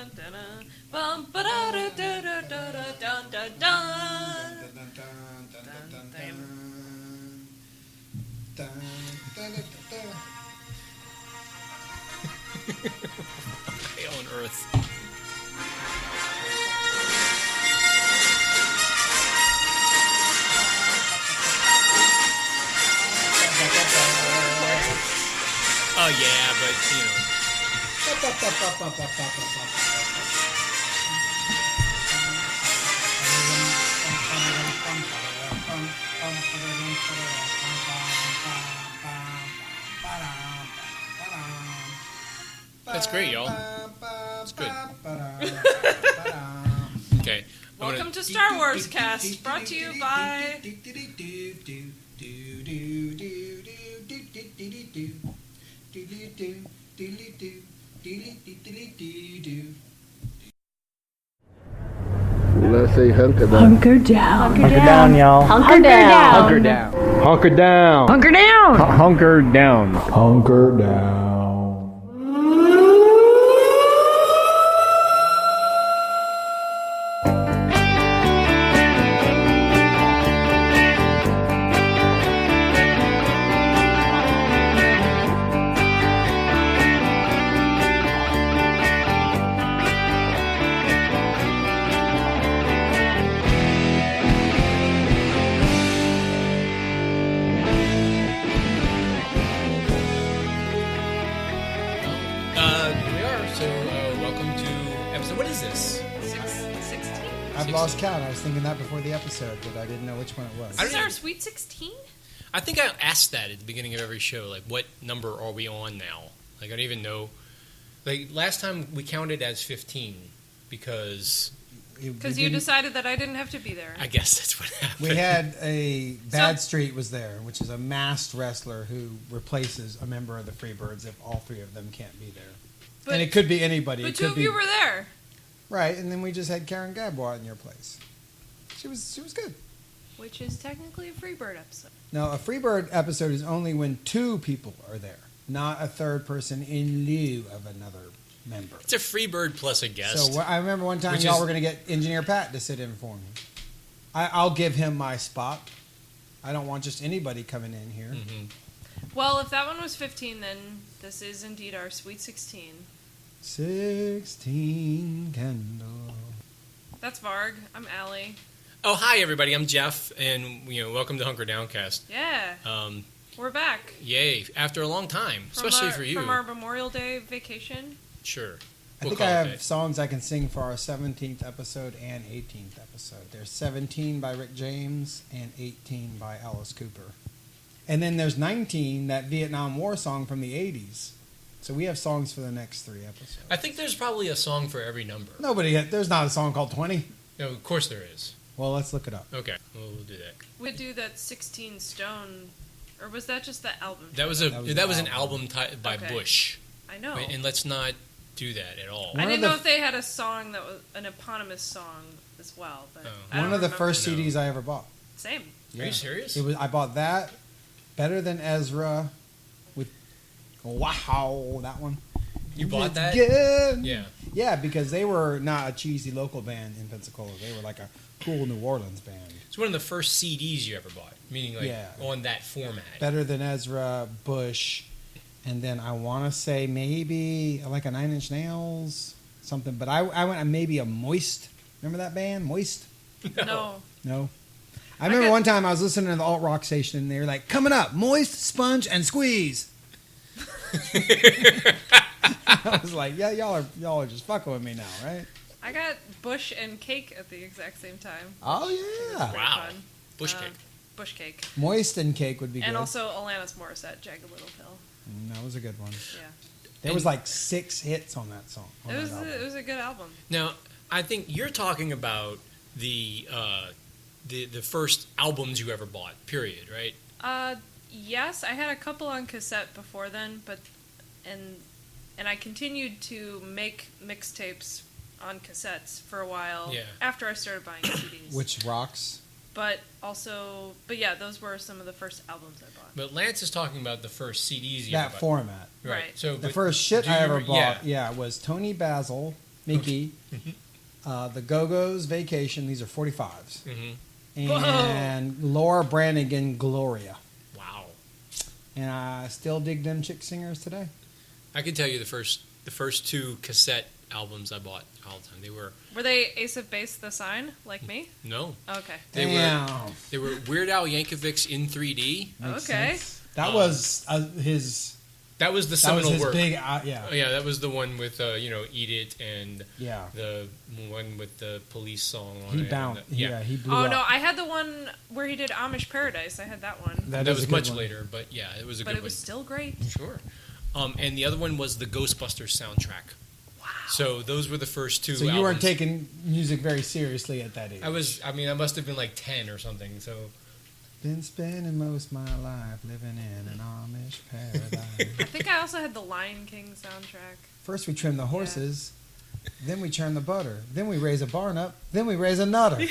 Why on earth? Oh yeah, but you know. That's great, y'all. It's good. Okay. Welcome to Star Wars Cast, brought to you by... Let's say hunker down. Hunker down. Hunker down, y'all. Hunker down. Hunker down. Hunker down. Hunker down. Hunker down. Hunker down. Lost count. I was thinking that before the episode, but I didn't know which one it was. Is our Sweet 16? I think I asked that at the beginning of every show. Like, what number are we on now? Like, I don't even know. Like, last time we counted as 15 because you decided that I didn't have to be there. I guess that's what happened. We had a Bad Street was there, which is a masked wrestler who replaces a member of the Freebirds if all three of them can't be there. And it could be anybody. But two of you were there. Right, and then we just had Karen Gadbois in your place. She was good. Which is technically a Freebird episode. No, a Freebird episode is only when two people are there, not a third person in lieu of another member. It's a Freebird plus a guest. So I remember one time y'all were going to get Engineer Pat to sit in for me. I'll give him my spot. I don't want just anybody coming in here. Mm-hmm. Well, if that one was 15, then this is indeed our Sweet 16. 16 candles. That's Varg. I'm Alli. Oh, hi everybody. I'm Jeff, and welcome to Hunker Downcast. Yeah. We're back. Yay! After a long time, especially for you. From our Memorial Day vacation. Sure. I think I have songs I can sing for our 17th episode and 18th episode. There's 17 by Rick James and 18 by Alice Cooper. And then there's 19, that Vietnam War song from the 80s. So we have songs for the next 3 episodes. I think there's probably a song for every number. There's not a song called 20. No, of course there is. Well, let's look it up. Okay, we'll do that. We'd do that 16 Stone, or was that just the album? That was an album by Bush. I know. And let's not do that at all. I didn't know if they had a song that was an eponymous song as well. But one of the first CDs I ever bought. Same. Yeah. Are you serious? I bought that, Better Than Ezra, with Wow, that one. You bought that? Good. Yeah. Yeah, because they were not a cheesy local band in Pensacola. They were like a cool New Orleans band. It's one of the first CDs you ever bought, meaning on that format. Better Than Ezra, Bush, and then I want to say maybe like a 9 Inch Nails, something. But I went maybe a Moist. Remember that band, Moist? No. I remember one time I was listening to the alt rock station and they were like, coming up, Moist, Sponge, and Squeeze. I was like, yeah, y'all are just fucking with me now, right? I got Bush and Cake at the exact same time. Oh, yeah. Wow. Bush Cake. Bush Cake. Moist and Cake would be good. And also Alanis Morissette, Jagged Little Pill. That was a good one. Yeah. There was like 6 hits on that song. It was a good album. Now, I think you're talking about the first albums you ever bought, period, right? Yes, I had a couple on cassette before then, and I continued to make mixtapes on cassettes for a while after I started buying CDs. Which rocks. But yeah, those were some of the first albums I bought. But Lance is talking about the first CDs you that ever bought. format. Right. So the first shit I ever bought, was Tony Basil, Mickey. The Go-Go's Vacation. These are 45s. Mm-hmm. And Laura Branigan Gloria. Wow. And I still dig them chick singers today. I can tell you the first 2 cassette albums I bought all the time. Were they Ace of Base the Sign, like me? No. Okay. They were Weird Al Yankovic's In 3D. Makes Okay. sense. That was his... That was the That seminal was his work. big... Oh, yeah, that was the one with, Eat It and Yeah. the one with the police song on He it. bounced. Yeah, he blew Oh, up. no, I had the one where he did Amish Paradise. I had that one. That is was a good much one. later, but yeah, it was a But good it was one. still great. Sure. And the other one was the Ghostbusters soundtrack. Wow. So those were the first 2 So you albums. weren't taking music very seriously at that age. I must have been like 10 or something, so... Been spending most of my life living in an Amish paradise. I think I also had the Lion King soundtrack. First we trim the horses, then we churn the butter, then we raise a barn up, then we raise a nutter.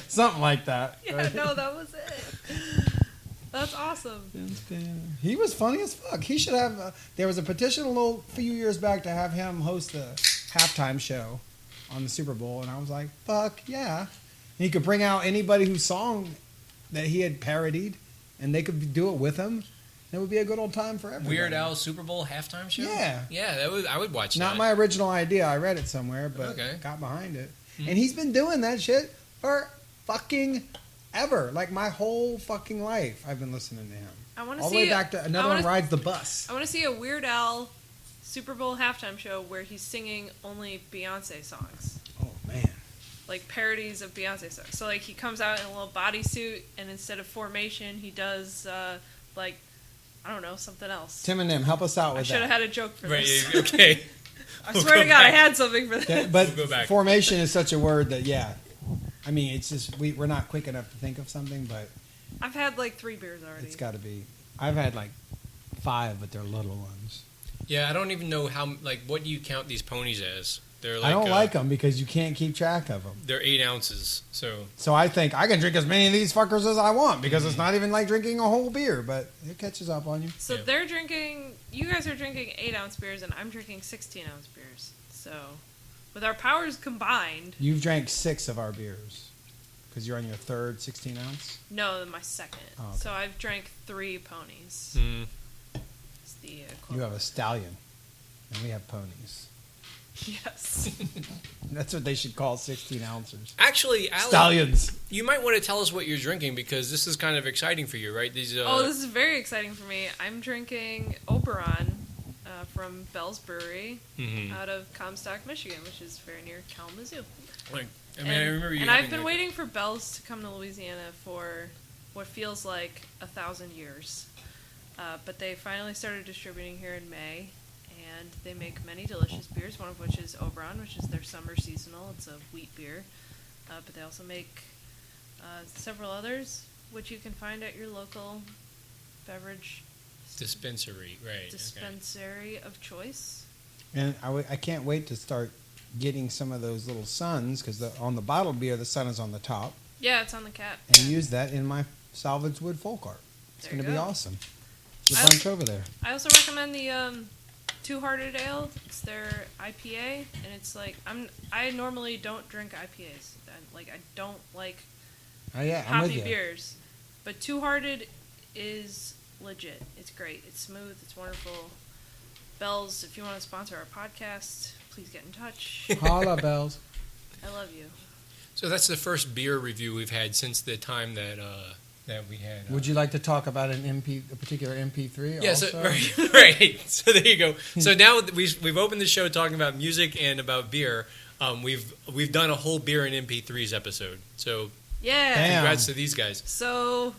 Something like that. Yeah, right? no, that was it. That's awesome. He was funny as fuck. He should have. There was a petition a few years back to have him host the halftime show on the Super Bowl, and I was like, "Fuck yeah!" And he could bring out anybody whose song that he had parodied, and they could do it with him. It would be a good old time for everybody. Weird Al Super Bowl halftime show? Yeah, I would watch that. Not my original idea. I read it somewhere, but got behind it. Mm-hmm. And he's been doing that shit for fucking ever. Like my whole fucking life, I've been listening to him. I want to All see the way back to Another One Rides the Bus. I want to see a Weird Al Super Bowl halftime show where he's singing only Beyonce songs. Oh man. Like parodies of Beyonce songs. So like he comes out in a little bodysuit, and instead of Formation, he does like I don't know, something else. Tim and them, help us out with I should have that. had a joke for Right, this. okay. I swear to God, I had something for this. Yeah, but We'll go back. formation is such a word that I mean, it's just we're not quick enough to think of something, but I've had like 3 beers already. it's got to be. I've had like 5, but they're little ones. Yeah, I don't even know what do you count these ponies as? They're like, I don't like them because you can't keep track of them. They're 8 ounces, so... So I think I can drink as many of these fuckers as I want because it's not even like drinking a whole beer, but it catches up on you. So they're drinking, you guys are drinking 8-ounce beers, and I'm drinking 16-ounce beers. So with our powers combined... You've drank 6 of our beers because you're on your 3rd 16-ounce? No, my 2nd. Oh, okay. So I've drank 3 ponies. It's the You have a stallion, and we have ponies. Yes. That's what they should call 16 ounces. Actually, Alli, Stallions. you might want to tell us what you're drinking because this is kind of exciting for you, right? These, this is very exciting for me. I'm drinking Oberon from Bell's Brewery out of Comstock, Michigan, which is very near Kalamazoo. I remember you. And I've been waiting for Bell's to come to Louisiana for what feels like 1,000 years. But they finally started distributing here in May. And they make many delicious beers, one of which is Oberon, which is their summer seasonal. It's a wheat beer. But they also make several others, which you can find at your local beverage dispensary, right? Dispensary of choice. And I can't wait to start getting some of those little suns because on the bottled beer, the sun is on the top. Yeah, it's on the cap. And use that in my salvage wood folk art. It's going to be awesome. There's a bunch over there. I also recommend the Two Hearted Ale. It's their IPA, and it's like I normally don't drink IPAs. I don't like hoppy beers, but Two Hearted is legit. It's great. It's smooth. It's wonderful. Bells, if you want to sponsor our podcast, please get in touch. Holla, Bells. I love you. So that's the first beer review we've had since the time that we had. Would you like to talk about a particular MP3? Yeah, also? so, right. So there you go. So now we've opened the show talking about music and about beer. We've done a whole beer and MP3s episode. So yeah, congrats to these guys. So.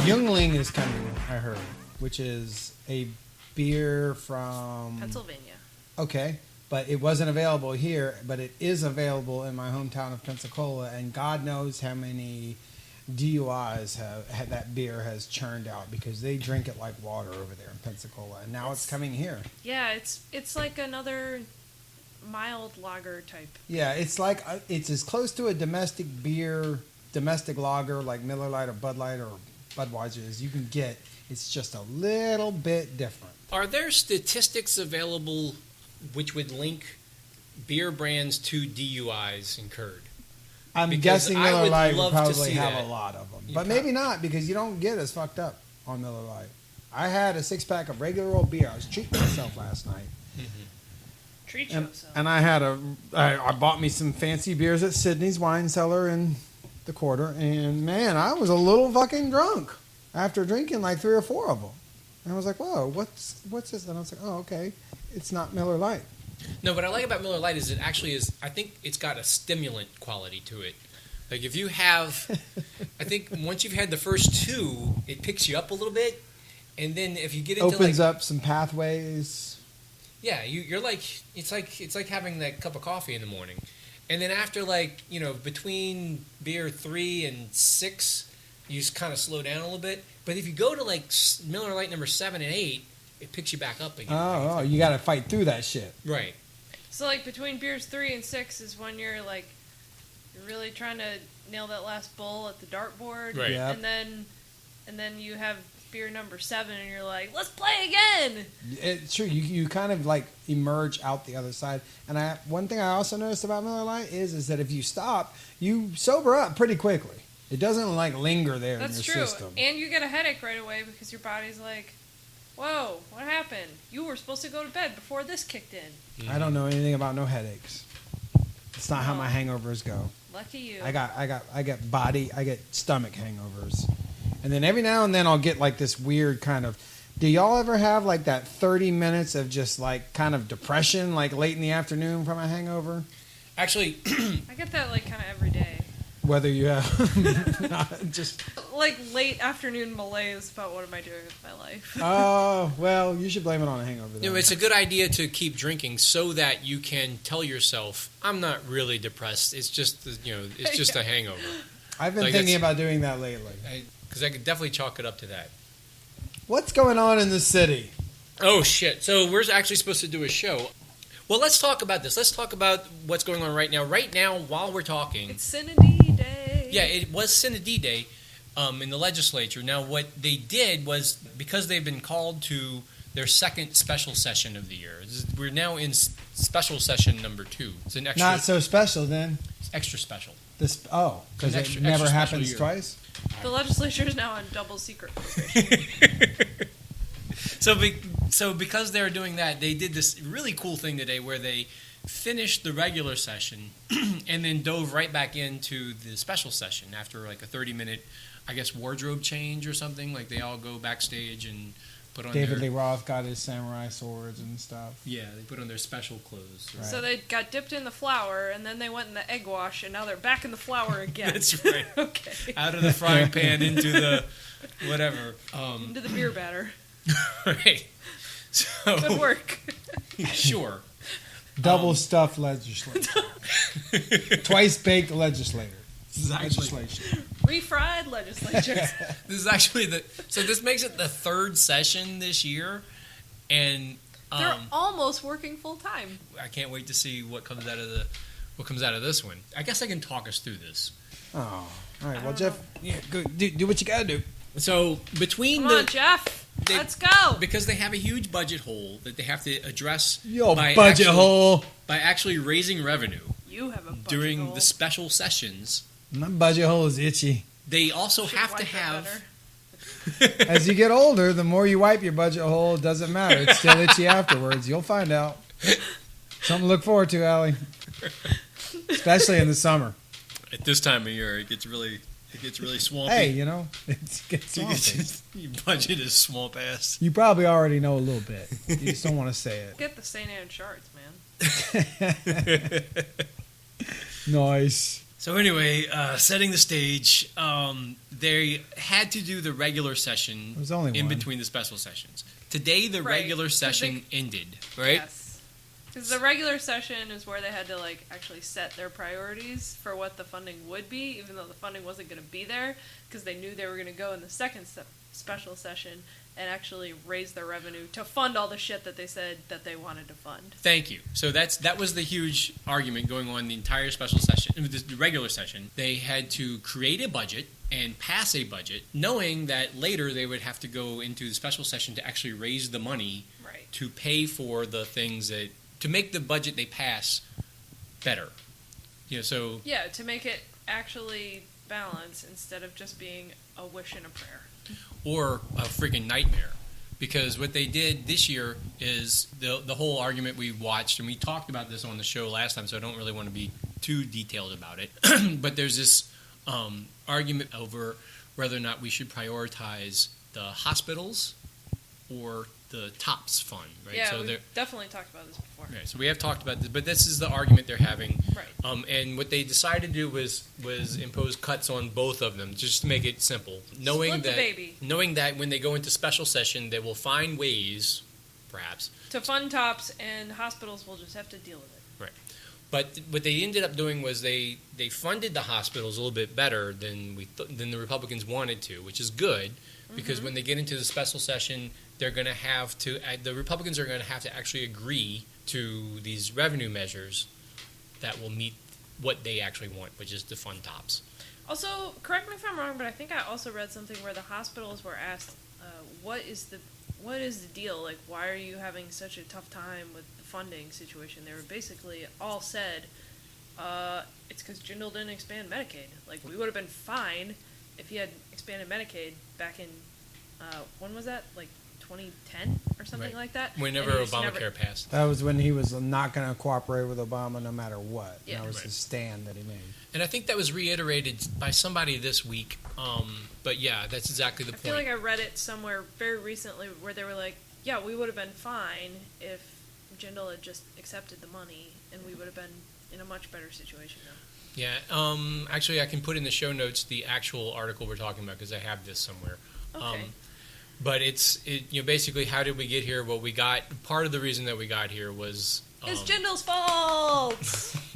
Youngling is coming, I heard, which is a beer from Pennsylvania. Okay, but it wasn't available here, but it is available in my hometown of Pensacola, and God knows how many DUIs that beer has churned out because they drink it like water over there in Pensacola, and now it's coming here. Yeah, it's like another mild lager type. Yeah, it's like it's as close to a domestic beer domestic lager like Miller Lite or Bud Light or Budweiser is, you can get. It's just a little bit different. Are there statistics available which would link beer brands to DUIs incurred? I'm Because guessing I Miller would Lite love would to probably see have that. a lot of them. You But maybe not, because you don't get as fucked up on Miller Lite. I had a 6-pack of regular old beer. I was treating myself last night. Treat And, yourself. and I bought me some fancy beers at Sydney's Wine Cellar in the Quarter, and man, I was a little fucking drunk after drinking like 3 or 4 of them. And I was like, whoa, what's this? And I was like, oh, okay, it's not Miller Lite. No, what I like about Miller Lite is it actually is, I think it's got a stimulant quality to it. Like if you have, I think once you've had the first 2, it picks you up a little bit. And then if you get into Opens up some pathways. yeah, you're like, it's like having that cup of coffee in the morning. And then after between beer 3 and 6, you just kind of slow down a little bit. But if you go to like Miller Lite number 7 and 8, it picks you back up again. Oh, you got to fight through that shit. Right. So like between beers 3 and 6 is when you're really trying to nail that last bowl at the dartboard. Right. Yep. And then you have beer number 7 and you're like, let's play again. It's true. You kind of like emerge out the other side. And one thing I also noticed about Miller Lite is that if you stop, you sober up pretty quickly. It doesn't like linger there That's in your true. system. And you get a headache right away because your body's like, whoa, what happened? You were supposed to go to bed before this kicked in. I don't know anything about no headaches. It's not how my hangovers go. Lucky you. I get stomach hangovers. And then every now and then I'll get like this weird kind of, do y'all ever have like that 30 minutes of just like kind of depression like late in the afternoon from a hangover? Actually, I get that like kind of every day. Whether you have just Like late afternoon malaise about what am I doing with my life. oh, well, you should blame it on a hangover then. it's a good idea to keep drinking so that you can tell yourself, I'm not really depressed. It's just, it's just a hangover. I've been thinking about doing that lately. Because I could definitely chalk it up to that. What's going on in the city? Oh, shit. So we're actually supposed to do a show. Well, let's talk about this. Let's talk about what's going on right now. Right now, while we're talking... It's Synody Day. Yeah, it was Synody Day in the legislature. Now, what they did was, because they've been called to their second special session of the year, we're now in special session number 2. It's an extra... Not so special then. It's extra special. Because It's it an never extra happens special year. twice. The legislature is now on double secret. So because they're doing that, they did this really cool thing today where they finished the regular session and then dove right back into the special session after like a 30-minute, I guess, wardrobe change or something. Like they all go backstage and put on David their... Lee Roth got his samurai swords and stuff. Yeah, they put on their special clothes. Right. So they got dipped in the flour, and then they went in the egg wash, and now they're back in the flour again. That's right. Okay. Out of the frying pan into the whatever. Into the beer batter. Right. So, Good work. Sure. Double stuffed legislator. Twice baked legislator. This is actually... Legislation. Refried legislatures. This is actually so this makes it the 3rd session this year, and They're almost working full time. I can't wait to see what comes out of this one. I guess I can talk us through this. Oh, all right. Well, Jeff, go do what you gotta do. So between Come on, Jeff. Let's go. because they have a huge budget hole that they have to address hole. by actually raising revenue You have a budget during hole. the special sessions. My budget hole is itchy. They also Should have to wipe that have. better. As you get older, the more you wipe your budget hole, it doesn't matter. It's still itchy afterwards. You'll find out. Something to look forward to, Alli. Especially in the summer. At this time of year, it gets really swampy. Hey, it gets swampy. Your budget is swamp ass. You probably already know a little bit. You just don't want to say it. Get the St. Anne charts, man. Nice. So anyway, setting the stage, they had to do the regular session There was only in one. between the special sessions. Today, the Right. regular session ended, right? Yes. Because the regular session is where they had to like actually set their priorities for what the funding would be, even though the funding wasn't going to be there, because they knew they were going to go in the second special session and actually raise their revenue to fund all the shit that they said that they wanted to fund. Thank you. So that was the huge argument going on the entire special session, the regular session. They had to create a budget and pass a budget, knowing that later they would have to go into the special session to actually raise the money to pay for the things that, to make the budget they pass better. So yeah, to make it actually balance instead of just being a wish and a prayer. Or a freaking nightmare. Because what they did this year is the whole argument we watched, and we talked about this on the show last time, so I don't really want to be too detailed about it. But there's this argument over whether or not we should prioritize the hospitals or the TOPS fund, right? Yeah, so we've definitely talked about this before. Right, so we have talked about this, but this is the argument they're having. Right. And what they decided to do was impose cuts on both of them, just to make it simple. Split the baby. Knowing that when they go into special session, they will find ways, perhaps, to fund TOPS, and hospitals will just have to deal with it. Right. But what they ended up doing was they funded the hospitals a little bit better than than the Republicans wanted to, which is good, because when they get into the special session, they're going to have to. The Republicans are going to have to actually agree to these revenue measures that will meet what they actually want, which is to fund TOPS. Also, correct me if I'm wrong, but I think I also read something where the hospitals were asked, "What is the deal? Like, why are you having such a tough time with the funding situation?" They were basically all said, "It's because Jindal didn't expand Medicaid. Like, we would have been fine if he had expanded Medicaid back in when was that? Like 2010 or something like that." Whenever Obamacare passed. That was when he was not going to cooperate with Obama no matter what. Yeah. That was his stand that he made. And I think that was reiterated by somebody this week. But yeah, that's exactly the point. I feel like I read it somewhere very recently where they were like, "Yeah, we would have been fine if Jindal had just accepted the money, and we would have been in a much better situation now." Yeah. Actually, I can put in the show notes the actual article we're talking about because I have this somewhere. Okay. But it's basically, how did we get here? What we got, part of the reason that we got here was It's Jindal's fault.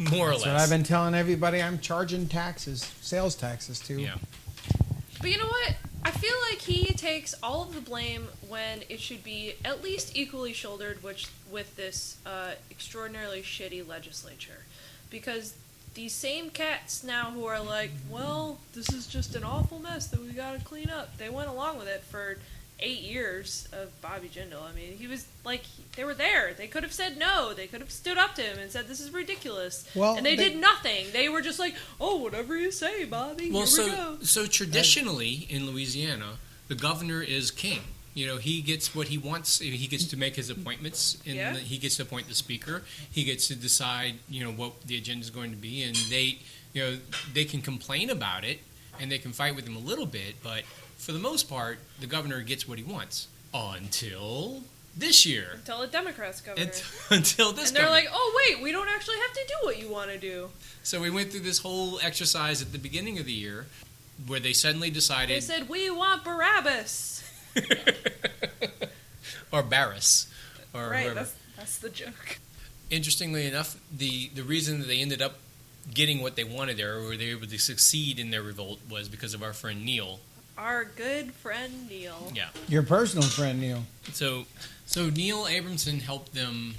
more or That's less. what I've been telling everybody I'm charging taxes, sales taxes to. Yeah. But you know what? I feel like he takes all of the blame when it should be at least equally shouldered with this extraordinarily shitty legislature. Because these same cats now who are like, well, this is just an awful mess that we gotta clean up. They went along with it for 8 years of Bobby Jindal. I mean, he was like, they were there. They could have said no. They could have stood up to him and said, this is ridiculous. Well, and they did nothing. They were just like, oh, whatever you say, Bobby. Well, here we go. so traditionally in Louisiana, the governor is king. He gets what he wants. He gets to make his appointments, and he gets to appoint the speaker. He gets to decide, what the agenda is going to be, and they can complain about it, and they can fight with him a little bit, but for the most part, the governor gets what he wants until this year. Until a Democrat's governor. Until this. And they're like, oh wait, we don't actually have to do what you want to do. So we went through this whole exercise at the beginning of the year, where they suddenly decided. They said, we want Barabbas. Or Barris, or right, whoever. that's the joke. Interestingly enough, the reason that they ended up getting what they wanted there, or they were able to succeed in their revolt, was because of our friend Neil. Our good friend Neil. Yeah. Your personal friend, Neil. So Neil Abramson helped them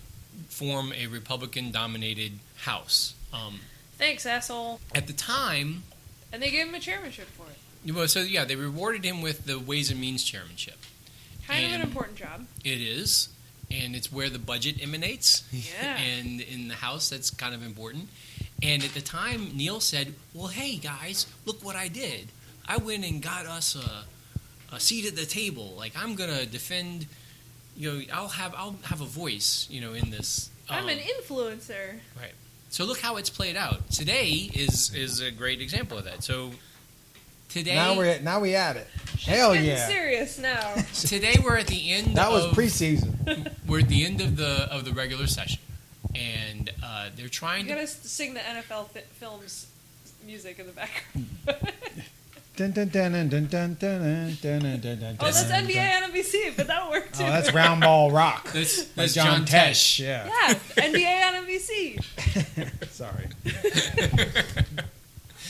form a Republican-dominated House. Thanks, asshole. At the time... And they gave him a chairmanship for it. Well, so yeah, they rewarded him with the Ways and Means chairmanship. Kind of an important job. It is, and it's where the budget emanates. Yeah. And in the House, that's kind of important. And at the time, Neil said, well, hey, guys, look what I did. I went and got us a seat at the table. Like, I'm going to defend, I'll have a voice, in this. I'm an influencer. Right. So look how it's played out. Today is a great example of that. So today... Now we at it. She's Hell getting yeah. serious now. Today we're at the end That was preseason. We're at the end of the regular session. And they're trying You gotta sing the NFL films music in the background. Dun, dun, dun, dun, dun, dun, dun, dun, dun, dun, dun, Oh, that's dun, NBA dun. on NBC, but that worked too. Oh, that's Round Ball Rock. That's John Tesh. Yeah. Yeah, NBA on NBC. Sorry.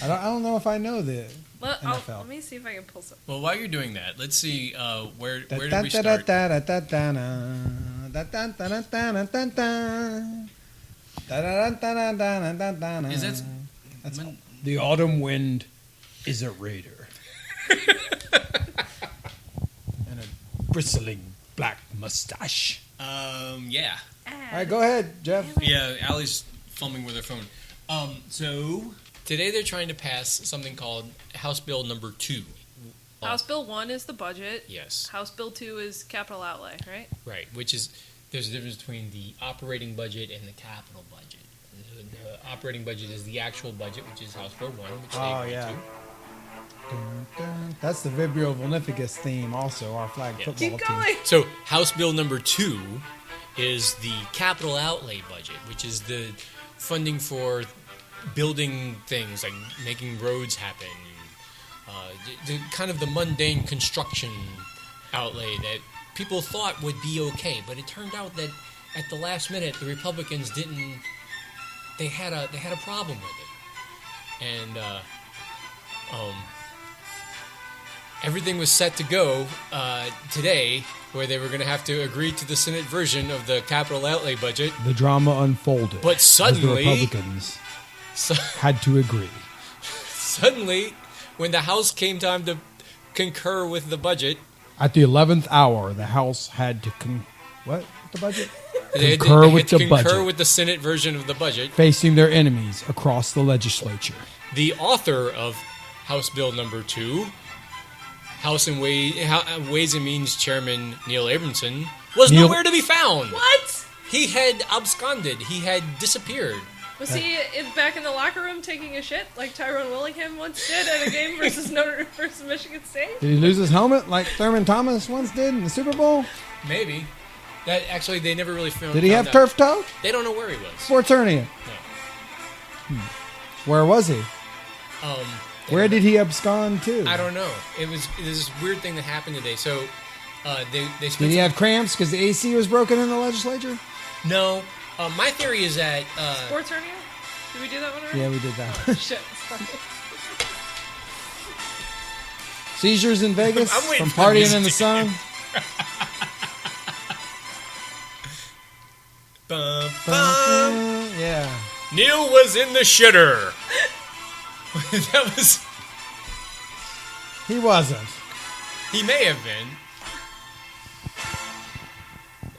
I don't know if I know the NFL. Let me see if I can pull some. Well, while you're doing that, let's see where did we start? Is that That's the autumn wind is a raider and a bristling black mustache. Yeah. All right, go ahead, Jeff. Yeah, Allie's fumbling with her phone. So today they're trying to pass something called House Bill number 2. House Bill 1 is the budget. Yes. House Bill 2 is capital outlay, right? Right, which is there's a difference between the operating budget and the capital budget. The operating budget is the actual budget, which is House Bill 1, which they agreed to. Dun, dun. That's the Vibrio Volnificus theme, also our flag football Keep team. going. So House Bill number 2 is the capital outlay budget, which is the funding for building things like making roads happen, the kind of the mundane construction outlay that people thought would be okay, but it turned out that at the last minute the Republicans didn't. They had a problem with it, and everything was set to go today, where they were going to have to agree to the Senate version of the capital outlay budget. The drama unfolded. But suddenly, as the Republicans had to agree. Suddenly, when the House came time to concur with the budget, at the 11th hour, the House had to what? The budget? they had Concur to with the concur budget. with the Senate version of the budget. Facing their enemies across the legislature. The author of House Bill number 2, House and Ways and Means Chairman Neil Abramson, was nowhere to be found. What? He had absconded. He had disappeared. Was he back in the locker room taking a shit like Tyrone Willingham once did at a game versus Michigan State? Did he lose his helmet like Thurman Thomas once did in the Super Bowl? Maybe. That actually they never really found. Did he have out. turf toe? They don't know where he was. Sports hernia. No. Where was he? Where did he abscond to? I don't know. It was this weird thing that happened today. So they spent. Did he have cramps because the AC was broken in the legislature? No. My theory is that Sports hernia? Did we do that one already? Yeah, we did that one. Shit. Sorry. Seizures in Vegas I'm waiting from for partying this in the to- sun. Bum, bum. Yeah. Neil was in the shitter. That was. He wasn't. He may have been.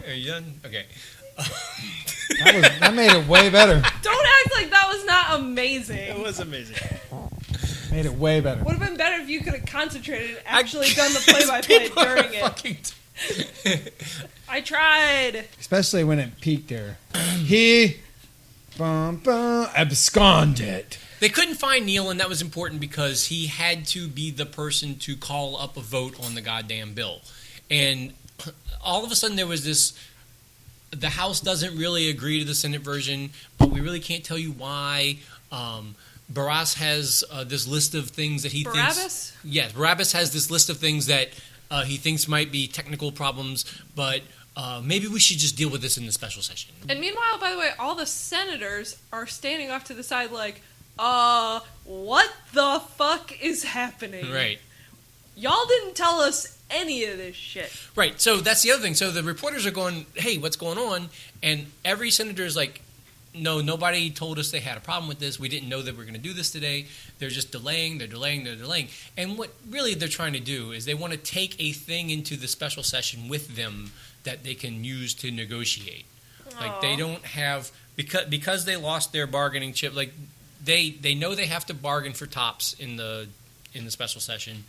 Are you done? Okay. That made it way better. Don't act like that was not amazing. It was amazing. Made it way better. Would have been better if you could have concentrated and actually done the play-by-play during it. I tried. Especially when it peaked there. He absconded. They couldn't find Neil, and that was important because he had to be the person to call up a vote on the goddamn bill. And all of a sudden there was this, the House doesn't really agree to the Senate version, but we really can't tell you why. Barras has this list of things that he thinks... Yes, Barabbas has this list of things that he thinks might be technical problems, but maybe we should just deal with this in the special session. And meanwhile, by the way, all the senators are standing off to the side like, what the fuck is happening? Right. Y'all didn't tell us any of this shit. Right, so that's the other thing. So the reporters are going, hey, what's going on? And every senator is like, no, nobody told us they had a problem with this. We didn't know that we were going to do this today. They're just delaying. And what really they're trying to do is they want to take a thing into the special session with them that they can use to negotiate. Like they don't have, because they lost their bargaining chip, like they know they have to bargain for tops in the special session,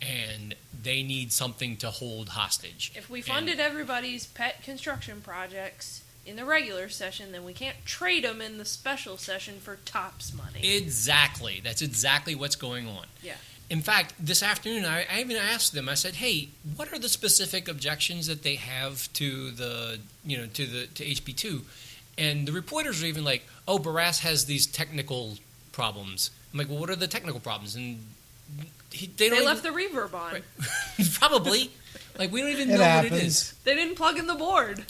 and they need something to hold hostage. If we funded everybody's pet construction projects in the regular session, then we can't trade them in the special session for tops money. Exactly. That's exactly what's going on. Yeah. In fact, this afternoon, I even asked them, I said, hey, what are the specific objections that they have to to HB2? And the reporters are even like, oh, Barras has these technical problems. I'm like, well, what are the technical problems? And They left the reverb on. Right. Probably. Like, we don't even It know happens. what it is. They didn't plug in the board.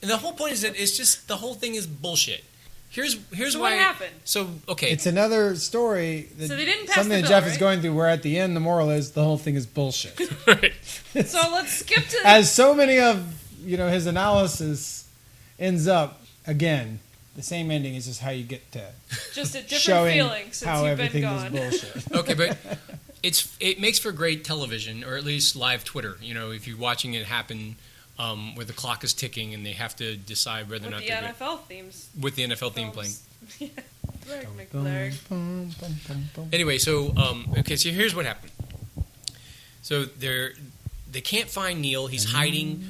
And the whole point is that it's just, the whole thing is bullshit. Here's So why. what happened? So, okay. It's another story. That So they didn't pass something the that bill, Jeff right? is going through. Where at the end, the moral is the whole thing is bullshit. Right. So let's skip to As so many of his analysis ends up again. The same ending is just how you get to just a different showing feeling since how you've been everything is gone. bullshit. Okay, but it makes for great television, or at least live Twitter. If you're watching it happen, where the clock is ticking and they have to decide whether or With not the they're NFL themes. with the NFL theme playing. Varg McCool. Anyway, so so here's what happened. So they can't find Neil. He's hiding.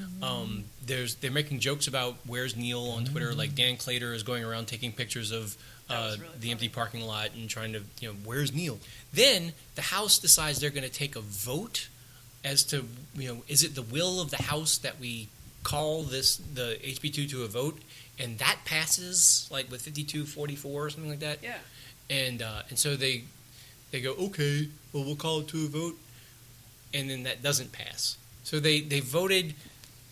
They're making jokes about where's Neil on Twitter. Like Dan Clater is going around taking pictures of That was really the funny. empty parking lot and trying to where's Neil. Then the House decides they're going to take a vote as to is it the will of the House that we call the HB2 to a vote, and that passes like with 52-44 or something like that. Yeah. And so they go, okay, well, we'll call it to a vote, and then that doesn't pass. So they voted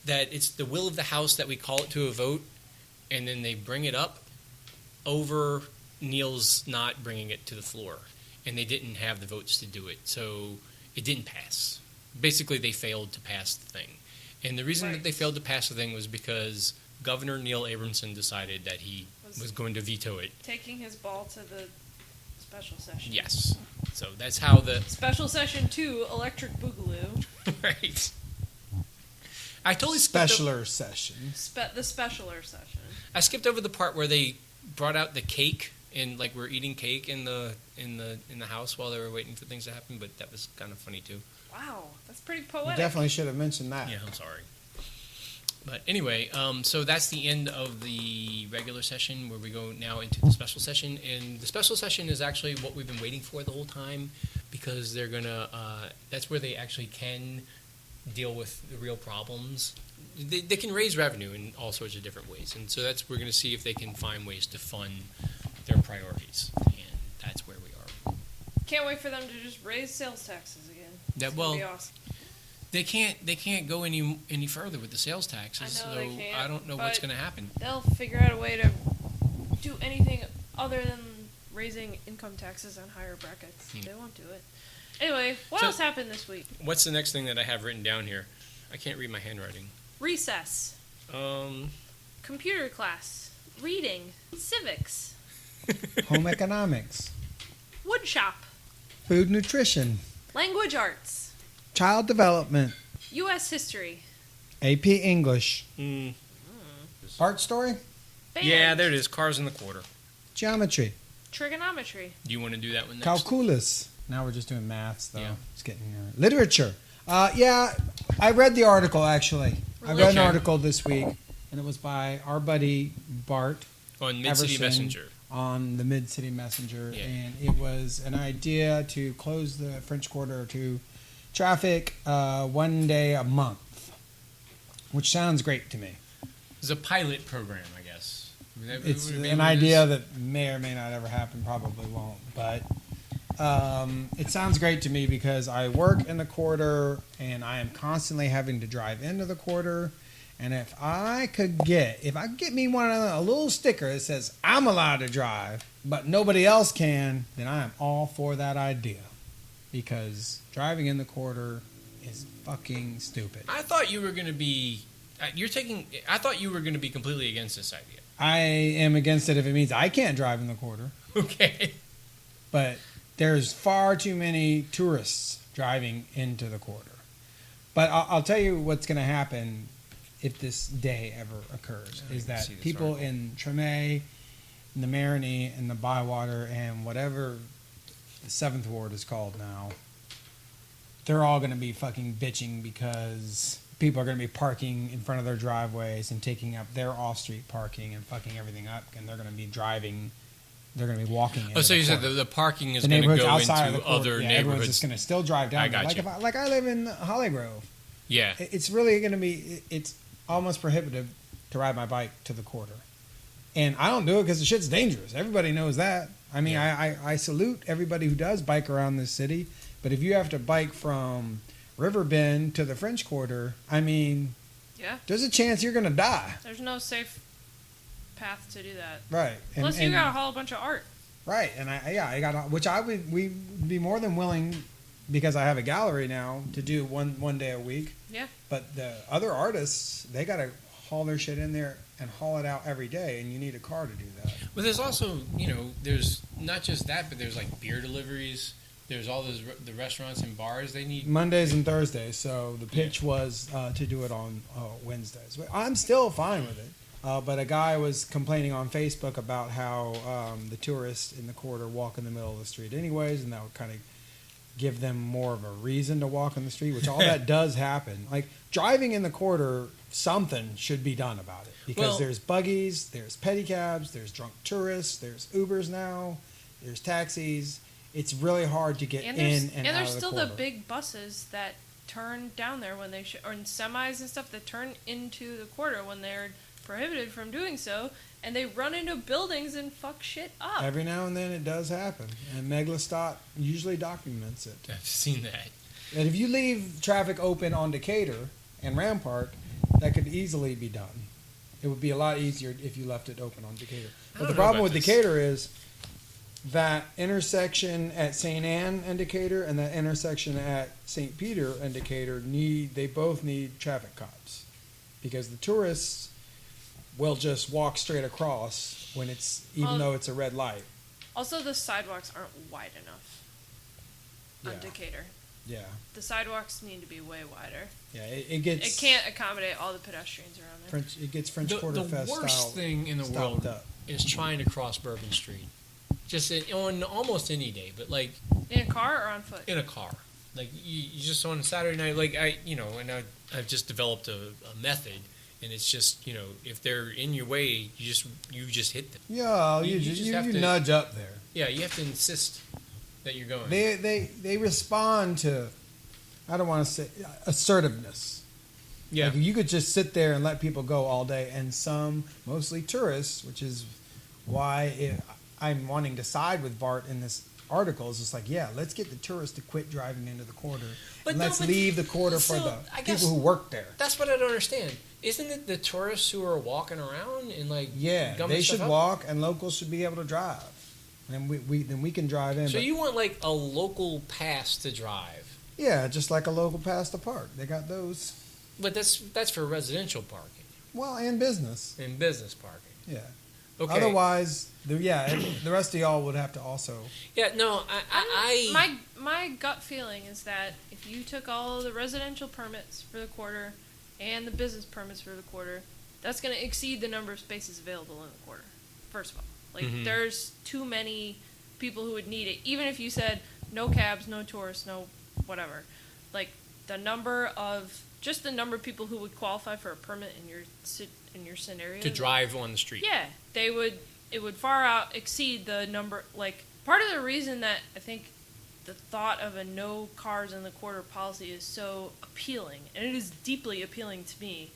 that it's the will of the House that we call it to a vote, and then they bring it up over Neil's not bringing it to the floor, and they didn't have the votes to do it, so it didn't pass. Basically, they failed to pass the thing. And the reason that they failed to pass the thing was because Governor Neil Abramson decided that he was going to veto it. Taking his ball to the special session. Yes. So that's how the... Special session 2, Electric Boogaloo. Right. I totally skipped Specialer session. The specialer session. I skipped over the part where they brought out the cake and like we're eating cake in the house while they were waiting for things to happen, but that was kind of funny too. Wow, that's pretty You poetic. definitely should have mentioned that. Yeah, I'm sorry. But anyway, so that's the end of the regular session where we go now into the special session. And the special session is actually what we've been waiting for the whole time because they're going to, that's where they actually can deal with the real problems. They can raise revenue in all sorts of different ways. And so we're going to see if they can find ways to fund their priorities. And that's where we are. Can't wait for them to just raise sales taxes again. That, It's well, gonna be awesome. They can't go any further with the sales taxes. I know so they can't, I don't know what's but- going to happen. They'll figure out a way to do anything other than raising income taxes on higher brackets. They won't do it. Anyway, what So- else happened this week? What's the next thing that I have written down here? I can't read my handwriting. Recess. Computer class. Reading. Civics. Home economics, Wood shop. food nutrition, Language arts. child development, U.S. history. AP English, Mm. art story, Band. Yeah, there it is. Cars in the quarter. geometry, Trigonometry. Do you want to do that one next? calculus. Now we're just doing maths, though. Yeah. It's getting literature. Yeah, I read the article actually. I read an Religion. article this week, and it was by our buddy Bart On Mid-City Everson Messenger. on the Mid City Messenger, Yeah. and it was an idea to close the French Quarter to traffic 1 day a month, which sounds great to me. It's a pilot program, I guess. I mean, that It's would be an what it idea is. that may or may not ever happen, probably won't, but it sounds great to me because I work in the quarter and I am constantly having to drive into the quarter. And if I could get me a little sticker that says I'm allowed to drive, but nobody else can, then I am all for that idea. Because driving in the quarter is fucking stupid. I thought you were going to be. I thought you were going to be completely against this idea. I am against it if it means I can't drive in the quarter. Okay. But there's far too many tourists driving into the quarter. But I'll tell you what's going to happen if this day ever occurs, I is can that see this people article. in Tremé, in the Marigny, and the Bywater, and whatever the 7th Ward is called now, they're all going to be fucking bitching because people are going to be parking in front of their driveways and taking up their off-street parking and fucking everything up, and they're going to be driving. They're going to be walking. Oh, so you said the parking is going to neighborhoods go outside of into the quarter, other yeah, everyone's neighborhoods. just going to still drive down. I got there. you. Like I live in Hollygrove. Yeah. It's really going to be. It's almost prohibitive to ride my bike to the quarter, and I don't do it because the shit's dangerous. Everybody knows that. I mean, Yeah. I salute everybody who does bike around this city But if you have to bike from Riverbend to the French Quarter, I mean, there's a chance you're going to die. There's no safe path to do that. Right. Plus, you got to haul a bunch of art. Right, and I got, which we'd be more than willing, because I have a gallery now, to do one day a week. Yeah. But the other artists, they got to haul their shit in there and haul it out every day, and you need a car to do that. Well, there's also, there's not just that, but there's like beer deliveries. There's all the restaurants and bars they need. Mondays and Thursdays, so the pitch was to do it on Wednesdays. I'm still fine with it. But a guy was complaining on Facebook about how the tourists in the quarter walk in the middle of the street anyways, and that would kind of give them more of a reason to walk in the street, which all that does happen. Like, driving in the quarter, something should be done about it. Because there's buggies, there's pedicabs, there's drunk tourists, there's Ubers now, there's taxis. It's really hard to get in and out of the quarter. And there's still the big buses that turn down there when they or in semis and stuff that turn into the quarter when they're prohibited from doing so, and they run into buildings and fuck shit up. Every now and then it does happen, and Meglastat usually documents it. I've seen that. And if you leave traffic open on Decatur and Rampart, that could easily be done. It would be a lot easier if you left it open on Decatur. But the problem with Decatur is that intersection at St. Anne and Decatur and that intersection at St. Peter and Decatur they both need traffic cops, because the tourists will just walk straight across when even though it's a red light. Also, the sidewalks aren't wide enough on Decatur. Yeah. The sidewalks need to be way wider. Yeah, it can't accommodate all the pedestrians around there. It gets French Quarter Fest style. The worst thing in the world is trying to cross Bourbon Street. Just on almost any day, but like... In a car or on foot? In a car. Like, you just on Saturday night, like, I've just developed a method. And it's just, if they're in your way, you just hit them. Yeah, you nudge up there. Yeah, you have to insist that you're going. They respond to, I don't want to say, assertiveness. Yeah. Like, you could just sit there and let people go all day, and some, mostly tourists, which is why I'm wanting to side with Bart in this article, is just like, let's get the tourists to quit driving into the quarter. And let's leave the quarter for the people who work there. That's what I don't understand. Isn't it the tourists who are walking around and like they should walk, and locals should be able to drive, and we can drive in. So you want like a local pass to drive? Yeah, just like a local pass to park. They got those. But that's for residential parking. Well, and business. And business parking. Yeah. Okay. Otherwise, the rest of y'all would have to also. Yeah. No, my gut feeling is that if you took all of the residential permits for the quarter and the business permits for the quarter, that's going to exceed the number of spaces available in the quarter. First of all, there's too many people who would need it. Even if you said no cabs, no tourists, no whatever, like the number of people who would qualify for a permit in your scenario to drive on the street. Yeah, it would far exceed the number. Like, part of the reason that I think the thought of a no cars in the quarter policy is so appealing, and it is deeply appealing to me,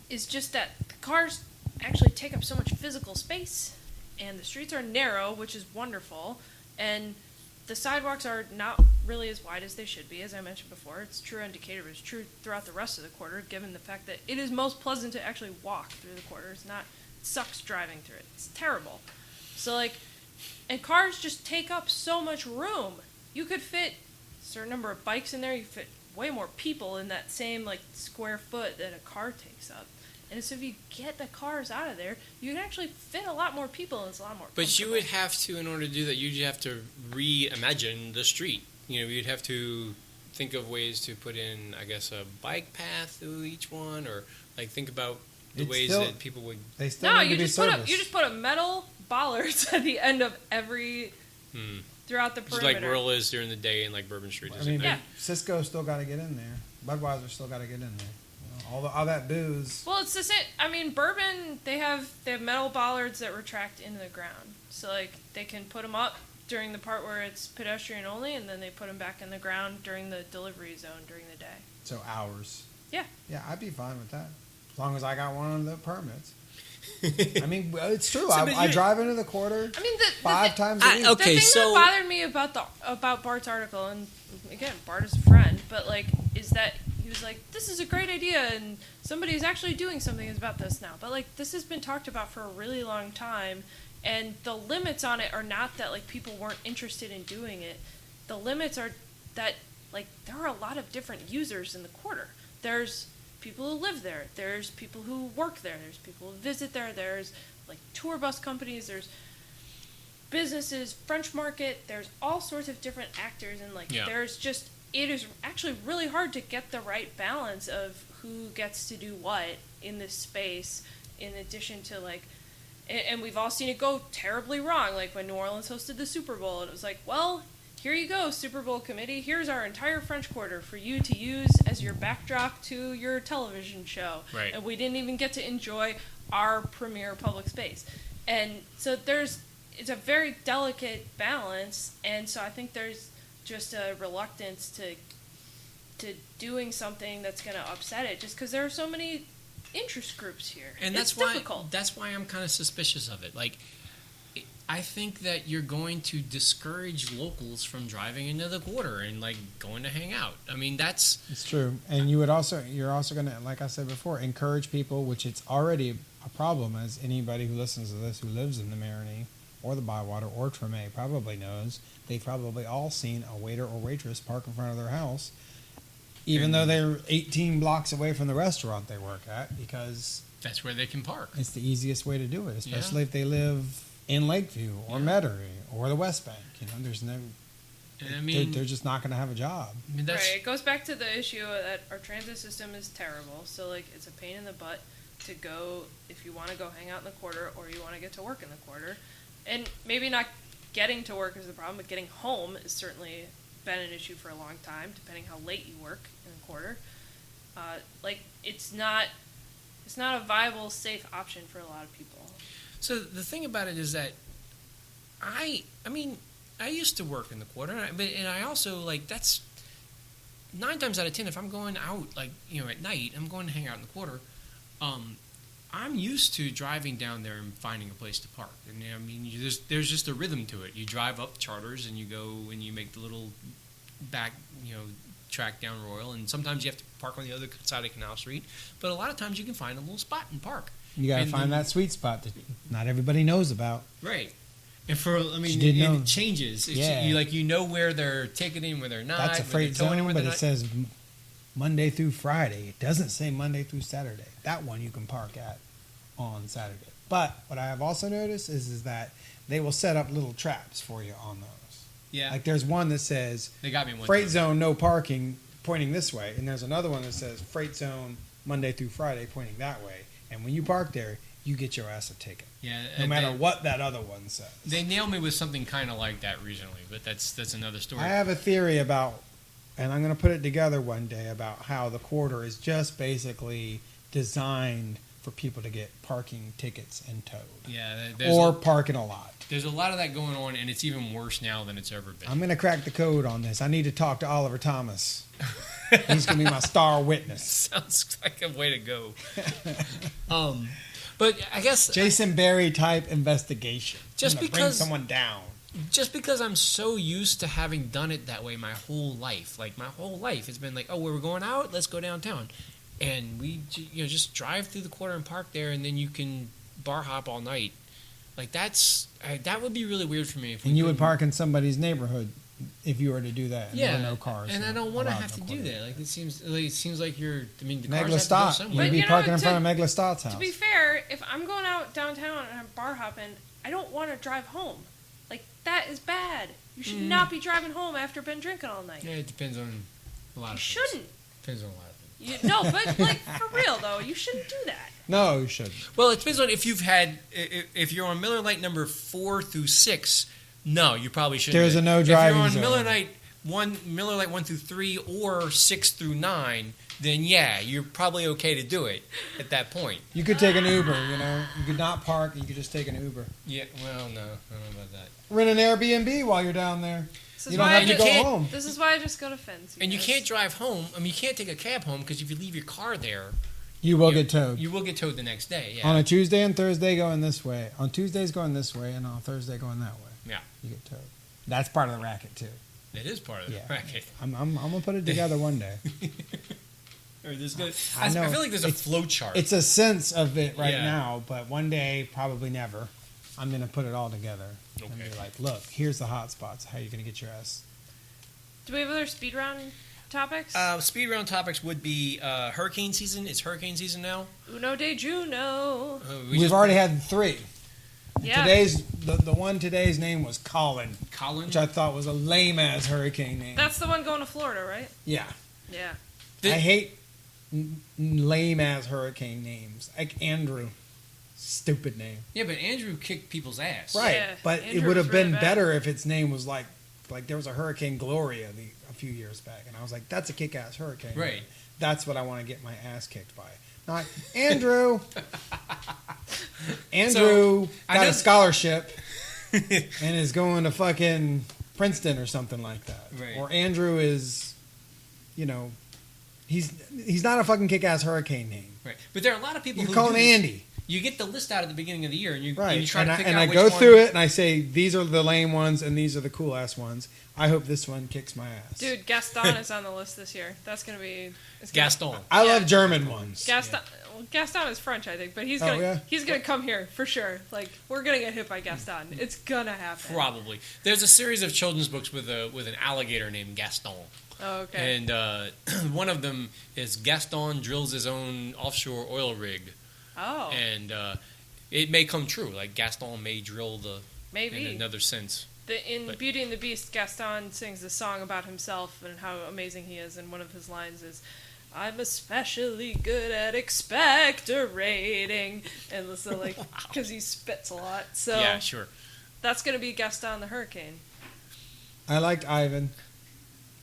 is just that the cars actually take up so much physical space, and the streets are narrow, which is wonderful, and the sidewalks are not really as wide as they should be, as I mentioned before. It's true on Decatur, but it's true throughout the rest of the quarter, given the fact that it is most pleasant to actually walk through the quarter. It sucks driving through it. It's terrible. So, and cars just take up so much room. You could fit a certain number of bikes in there. You fit way more people in that same, square foot that a car takes up. And so if you get the cars out of there, you can actually fit a lot more people, and it's a lot more But you would have to, in order to do that, you'd have to reimagine the street. You'd have to think of ways to put in, I guess, a bike path through each one, or think about the ways that people would. They still need to be serviced. You just put a metal bollards at the end of every throughout the perimeter. Just like Whirl is during the day, and Bourbon Street is. Cisco still got to get in there. Budweiser still got to get in there. All that booze. Well, it's the same. I mean, Bourbon, they have metal bollards that retract into the ground, so they can put them up during the part where it's pedestrian only, and then they put them back in the ground during the delivery zone during the day. So hours. Yeah. Yeah, I'd be fine with that, as long as I got one of the permits. I mean, it's true. I drive into the quarter. I mean, 5 times a week. The thing that bothered me about Bart's article, and again, Bart is a friend, but like, is that he was like, "This is a great idea, and somebody is actually doing something about this now." But like, this has been talked about for a really long time, and the limits on it are not that like people weren't interested in doing it. The limits are that like there are a lot of different users in the quarter. There's people who live there. There's people who work there. There's people who visit there. There's like tour bus companies. There's businesses, French market. There's all sorts of different actors, and like there's just it is actually really hard to get the right balance of who gets to do what in this space. In addition to like, and we've all seen it go terribly wrong. Like when New Orleans hosted the Super Bowl, and it was like, well, here you go, Super Bowl committee. Here's our entire French Quarter for you to use as your backdrop to your television show. Right. And we didn't even get to enjoy our premier public space. And so it's a very delicate balance. And so I think there's just a reluctance to doing something that's going to upset it, just because there are so many interest groups here. And it's difficult. That's why I'm kind of suspicious of it. Like, I think that you're going to discourage locals from driving into the quarter and like going to hang out. I mean, it's true. And you're also going to, like I said before, encourage people, which it's already a problem, as anybody who listens to this who lives in the Marigny or the Bywater or Treme probably knows. They've probably all seen a waiter or waitress park in front of their house, even though they're 18 blocks away from the restaurant they work at, because that's where they can park. It's the easiest way to do it, especially if they live in Lakeview or Metairie or the West Bank. You know, there's no. And I mean, they're just not going to have a job. I mean, right. It goes back to the issue that our transit system is terrible. So like, it's a pain in the butt to go if you want to go hang out in the quarter or you want to get to work in the quarter. And maybe not getting to work is the problem, but getting home has certainly been an issue for a long time, depending how late you work in the quarter. Like, it's not a viable, safe option for a lot of people. So the thing about it is that I used to work in the quarter, and I also, like, that's 9 times out of 10, if I'm going out, like, you know, at night, I'm going to hang out in the quarter, I'm used to driving down there and finding a place to park. And, I mean, there's just a rhythm to it. You drive up Charters, and you go and you make the little back, you know, track down Royal, and sometimes you have to park on the other side of Canal Street, but a lot of times you can find a little spot and park. You got to find that sweet spot that not everybody knows about. Right. And it changes. You know where they're ticketing, where they're not. That's a freight zone, but it says Monday through Friday. It doesn't say Monday through Saturday. That one you can park at on Saturday. But what I have also noticed is that they will set up little traps for you on those. Yeah. Like there's one that says they got me one freight zone, no parking, pointing this way. And there's another one that says freight zone, Monday through Friday, pointing that way. And when you park there, you get your ass a ticket. Yeah, no matter what that other one says. They nailed me with something kind of like that recently, but that's another story. I have a theory about, and I'm going to put it together one day, about how the quarter is just basically designed for people to get parking tickets and towed. Yeah, or parking a lot. There's a lot of that going on, and it's even worse now than it's ever been. I'm going to crack the code on this. I need to talk to Oliver Thomas. He's going to be my star witness. Sounds like a way to go. But I guess Jason Barry type investigation. Just because bring someone down. Just because I'm so used to having done it that way my whole life. Like my whole life it's been like, oh, we're going out, let's go downtown, and we just drive through the quarter and park there, and then you can bar hop all night. Like that would be really weird for me. And you would park in somebody's neighborhood if you were to do that. And there were no cars. And I don't want to have to do that. Like it seems like you're. I mean, the Megla cars Stott. have to go somewhere. You'd be parking in front of Megla Stott's house. To be fair, if I'm going out downtown and I'm bar hopping, I don't want to drive home. Like that is bad. You should not be driving home after been drinking all night. Yeah, it depends on a lot of things. You shouldn't. Depends on a lot of things. No, but like for real though, you shouldn't do that. No, you shouldn't. Well, it depends on if you're on Miller Lite number 4 through 6. No, you probably shouldn't. There's a no driving If zone. you're on Miller Lite 1 through 3 or 6 through 9, then yeah, you're probably okay to do it at that point. You could take an Uber, you could not park, you could just take an Uber. Yeah, well, no, I don't know about that. Rent an Airbnb while you're down there. You don't have to go home. This is why I just go to Fins. And you can't drive home. I mean, you can't take a cab home because if you leave your car there, You will get towed. You will get towed the next day. Yeah. On a Tuesday and Thursday going this way. On Tuesdays going this way, and on Thursday going that way. Yeah. You get towed. That's part of the racket too. It is part of the racket. I'm gonna put it together one day. Or there's good. I know. I feel like there's a flow chart. It's a sense of it right now, but one day, probably never, I'm gonna put it all together and be like, look, here's the hot spots. How are you gonna get your ass? Do we have other speed round topics? Speed round topics would be hurricane season. It's hurricane season now. Uno de Juno. We've already had 3. Yeah. The one today's name was Cullen. Cullen? Which I thought was a lame ass hurricane name. That's the one going to Florida, right? Yeah. Yeah. I hate lame ass hurricane names. Like Andrew. Stupid name. Yeah, but Andrew kicked people's ass. Right. Yeah, but Andrew it would have was really been bad. better if its name was like there was a Hurricane Gloria a few years back, and I was like, that's a kick ass hurricane. Right. That's what I want to get my ass kicked by. Not Andrew. Andrew got a scholarship and is going to fucking Princeton or something like that. Right. Or Andrew is, he's not a fucking kick-ass hurricane name. Right. But there are a lot of people You who call do him this. Andy. You get the list out at the beginning of the year, and you Right. try to figure out I which go one. through it and I say, these are the lame ones and these are the cool-ass ones. I hope this one kicks my ass. Dude, Gaston is on the list this year. That's going to be... Gaston. I Yeah. love German ones. Gaston... Well, Gaston is French, I think, but he's Oh, gonna yeah? he's gonna come here for sure. Like, we're gonna get hit by Gaston. It's gonna happen. Probably. There's a series of children's books with an alligator named Gaston. Oh, okay. And one of them is Gaston drills his own offshore oil rig. Oh. And it may come true. Like, Gaston may drill Maybe. in another sense. In Beauty and the Beast, Gaston sings a song about himself and how amazing he is, and one of his lines is, I'm especially good at expectorating. And so, like, because he spits a lot. So Yeah, sure. that's going to be Gaston the Hurricane. I liked Ivan.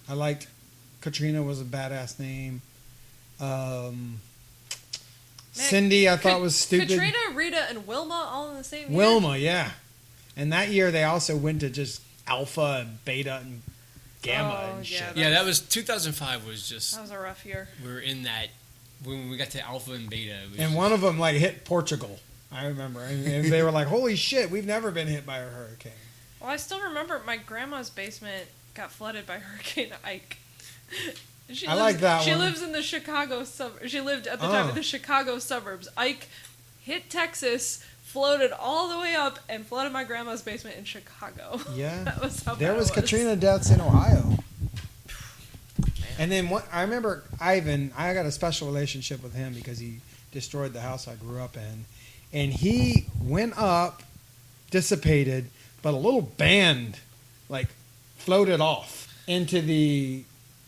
I liked Katrina was a badass name. Cindy, I thought was stupid. Katrina, Rita, and Wilma all in the same year? Wilma, yeah. And that year they also went to just Alpha and Beta and Gamma and shit. Yeah, that was 2005 was just... That was a rough year. We were in that... When we got to Alpha and Beta... It was And just, one of them like hit Portugal. I remember. And they were like, holy shit, we've never been hit by a hurricane. Well, I still remember my grandma's basement got flooded by Hurricane Ike. I like that She one. lives in the Chicago suburbs. She lived at the time in the Chicago suburbs. Ike hit Texas, floated all the way up, and flooded my grandma's basement in Chicago. Yeah. That was how There bad was it was. Katrina deaths in Ohio. And then I remember Ivan, I got a special relationship with him because he destroyed the house I grew up in. And he went up, dissipated, but a little band like floated off into the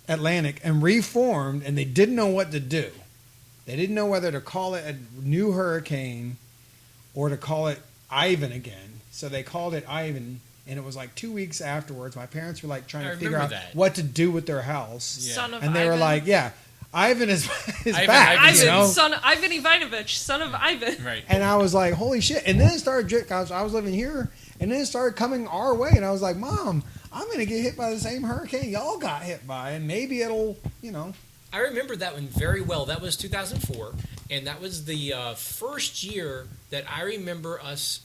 Atlantic and reformed, and they didn't know what to do. They didn't know whether to call it a new hurricane or to call it Ivan again. So they called it Ivan, and it was like 2 weeks afterwards. My parents were like trying to figure out what to do with their house. Yeah. Son of And they Ivan. were like, yeah, Ivan is Ivan, back. Ivan, you know? Ivan Ivanovich, son of Ivan. Right. And I was like, holy shit. And then it started drifting. I was living here, and then it started coming our way. And I was like, Mom, I'm going to get hit by the same hurricane y'all got hit by, and maybe it'll, I remember that one very well. That was 2004, and that was the first year that I remember us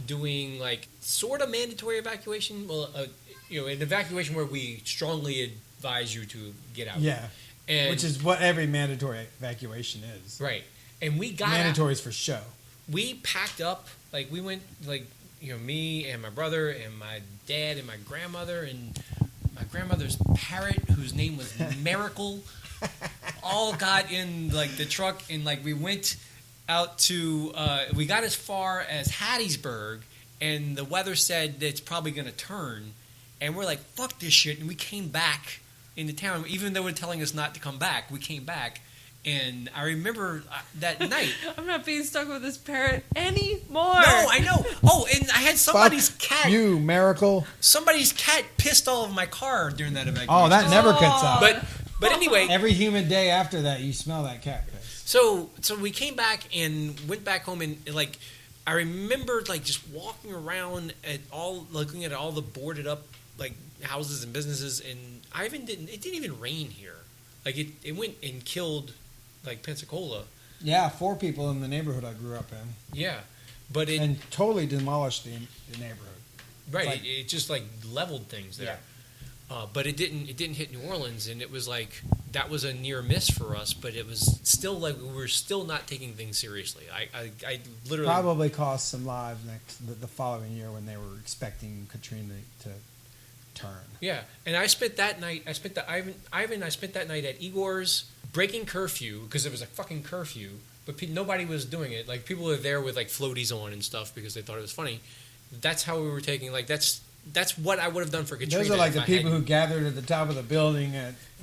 doing like sort of mandatory evacuation. Well, an evacuation where we strongly advise you to get out. Yeah. And, Which is what every mandatory evacuation is. right. And we got Mandatory is for show. we packed up, like we went, like, me and my brother and my dad and my grandmother and my grandmother's parrot, whose name was Miracle, all got in like the truck, and like we went out to, we got as far as Hattiesburg, and the weather said that it's probably going to turn, and we're like, fuck this shit, and we came back into town, even though they're telling us not to come back, we came back. And I remember that night. I'm not being stuck with this parrot anymore. No, I know. Oh, and I had somebody's cat. You, Miracle. Somebody's cat pissed all over my car during that evacuation. Oh, that never cuts out. But anyway, Every humid day after that, you smell that cat piss. so we came back and went back home, and like I remember like just walking around looking at all the boarded up like houses and businesses, and it didn't even rain here. Like it went and killed like Pensacola. Yeah, 4 people in the neighborhood I grew up in. Yeah, but it and totally demolished the neighborhood. Right, Like, it just like leveled things there. Yeah. But it didn't hit New Orleans, and it was like that was a near miss for us. But it was still like we were still not taking things seriously. I literally probably cost some lives the following year when they were expecting Katrina to turn. Yeah, and I spent that night. I spent that night at Igor's breaking curfew because it was a fucking curfew. But nobody was doing it. Like people were there with like floaties on and stuff because they thought it was funny. That's how we were taking. Like that's what I would have done for Katrina. Those are like the people who gathered at the top of the building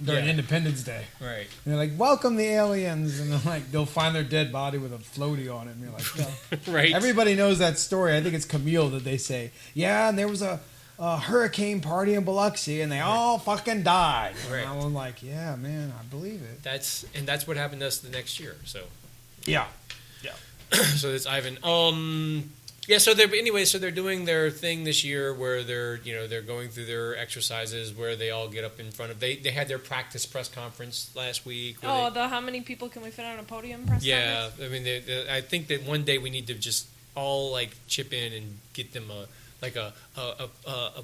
during Independence Day. Right. And they're like, "Welcome the aliens," and they're like, they'll find their dead body with a floaty on it, and you're like, "No." Right. Everybody knows that story. I think it's Camille that they say, "Yeah," and there was a hurricane party in Biloxi, and they all fucking died. Right. And I'm like, "Yeah, man, I believe it." That's what happened to us the next year. So. Yeah. So that's Ivan. Yeah. So they're doing their thing this year where they're going through their exercises where they all get up in front of. They had their practice press conference last week. How many people can we fit on a podium press conference? Yeah. I mean, I think that one day we need to just all like chip in and get them a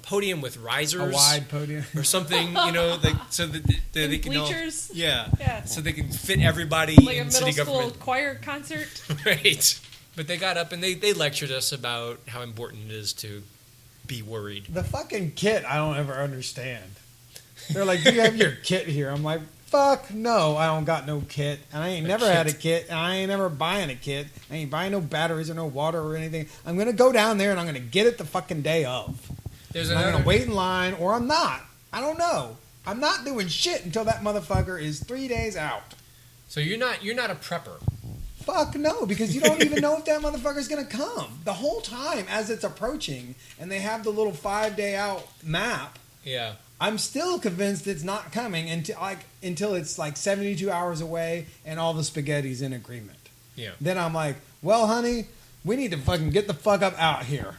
podium with risers, a wide podium or something, like so that they can bleachers. all, yeah, so they can fit everybody like in a city middle school government. choir concert. Right. But they got up and they lectured us about how important it is to be worried. The fucking kit I don't ever understand. They're like, "Do you have your kit here?" I'm like, "Fuck no, I don't got no kit. And I ain't never had a kit, and I ain't never buying a kit. I ain't buying no batteries or no water or anything. I'm going to go down there and I'm going to get it the fucking day of. I'm going to wait in line, or I'm not. I don't know. I'm not doing shit until that motherfucker is 3 days out." So you're not a prepper. Fuck no, because you don't even know if that motherfucker's going to come. The whole time as it's approaching, and they have the little 5-day out map. Yeah. I'm still convinced it's not coming until it's like 72 hours away and all the spaghetti's in agreement. Yeah. Then I'm like, "Well, honey, we need to fucking get the fuck up out here."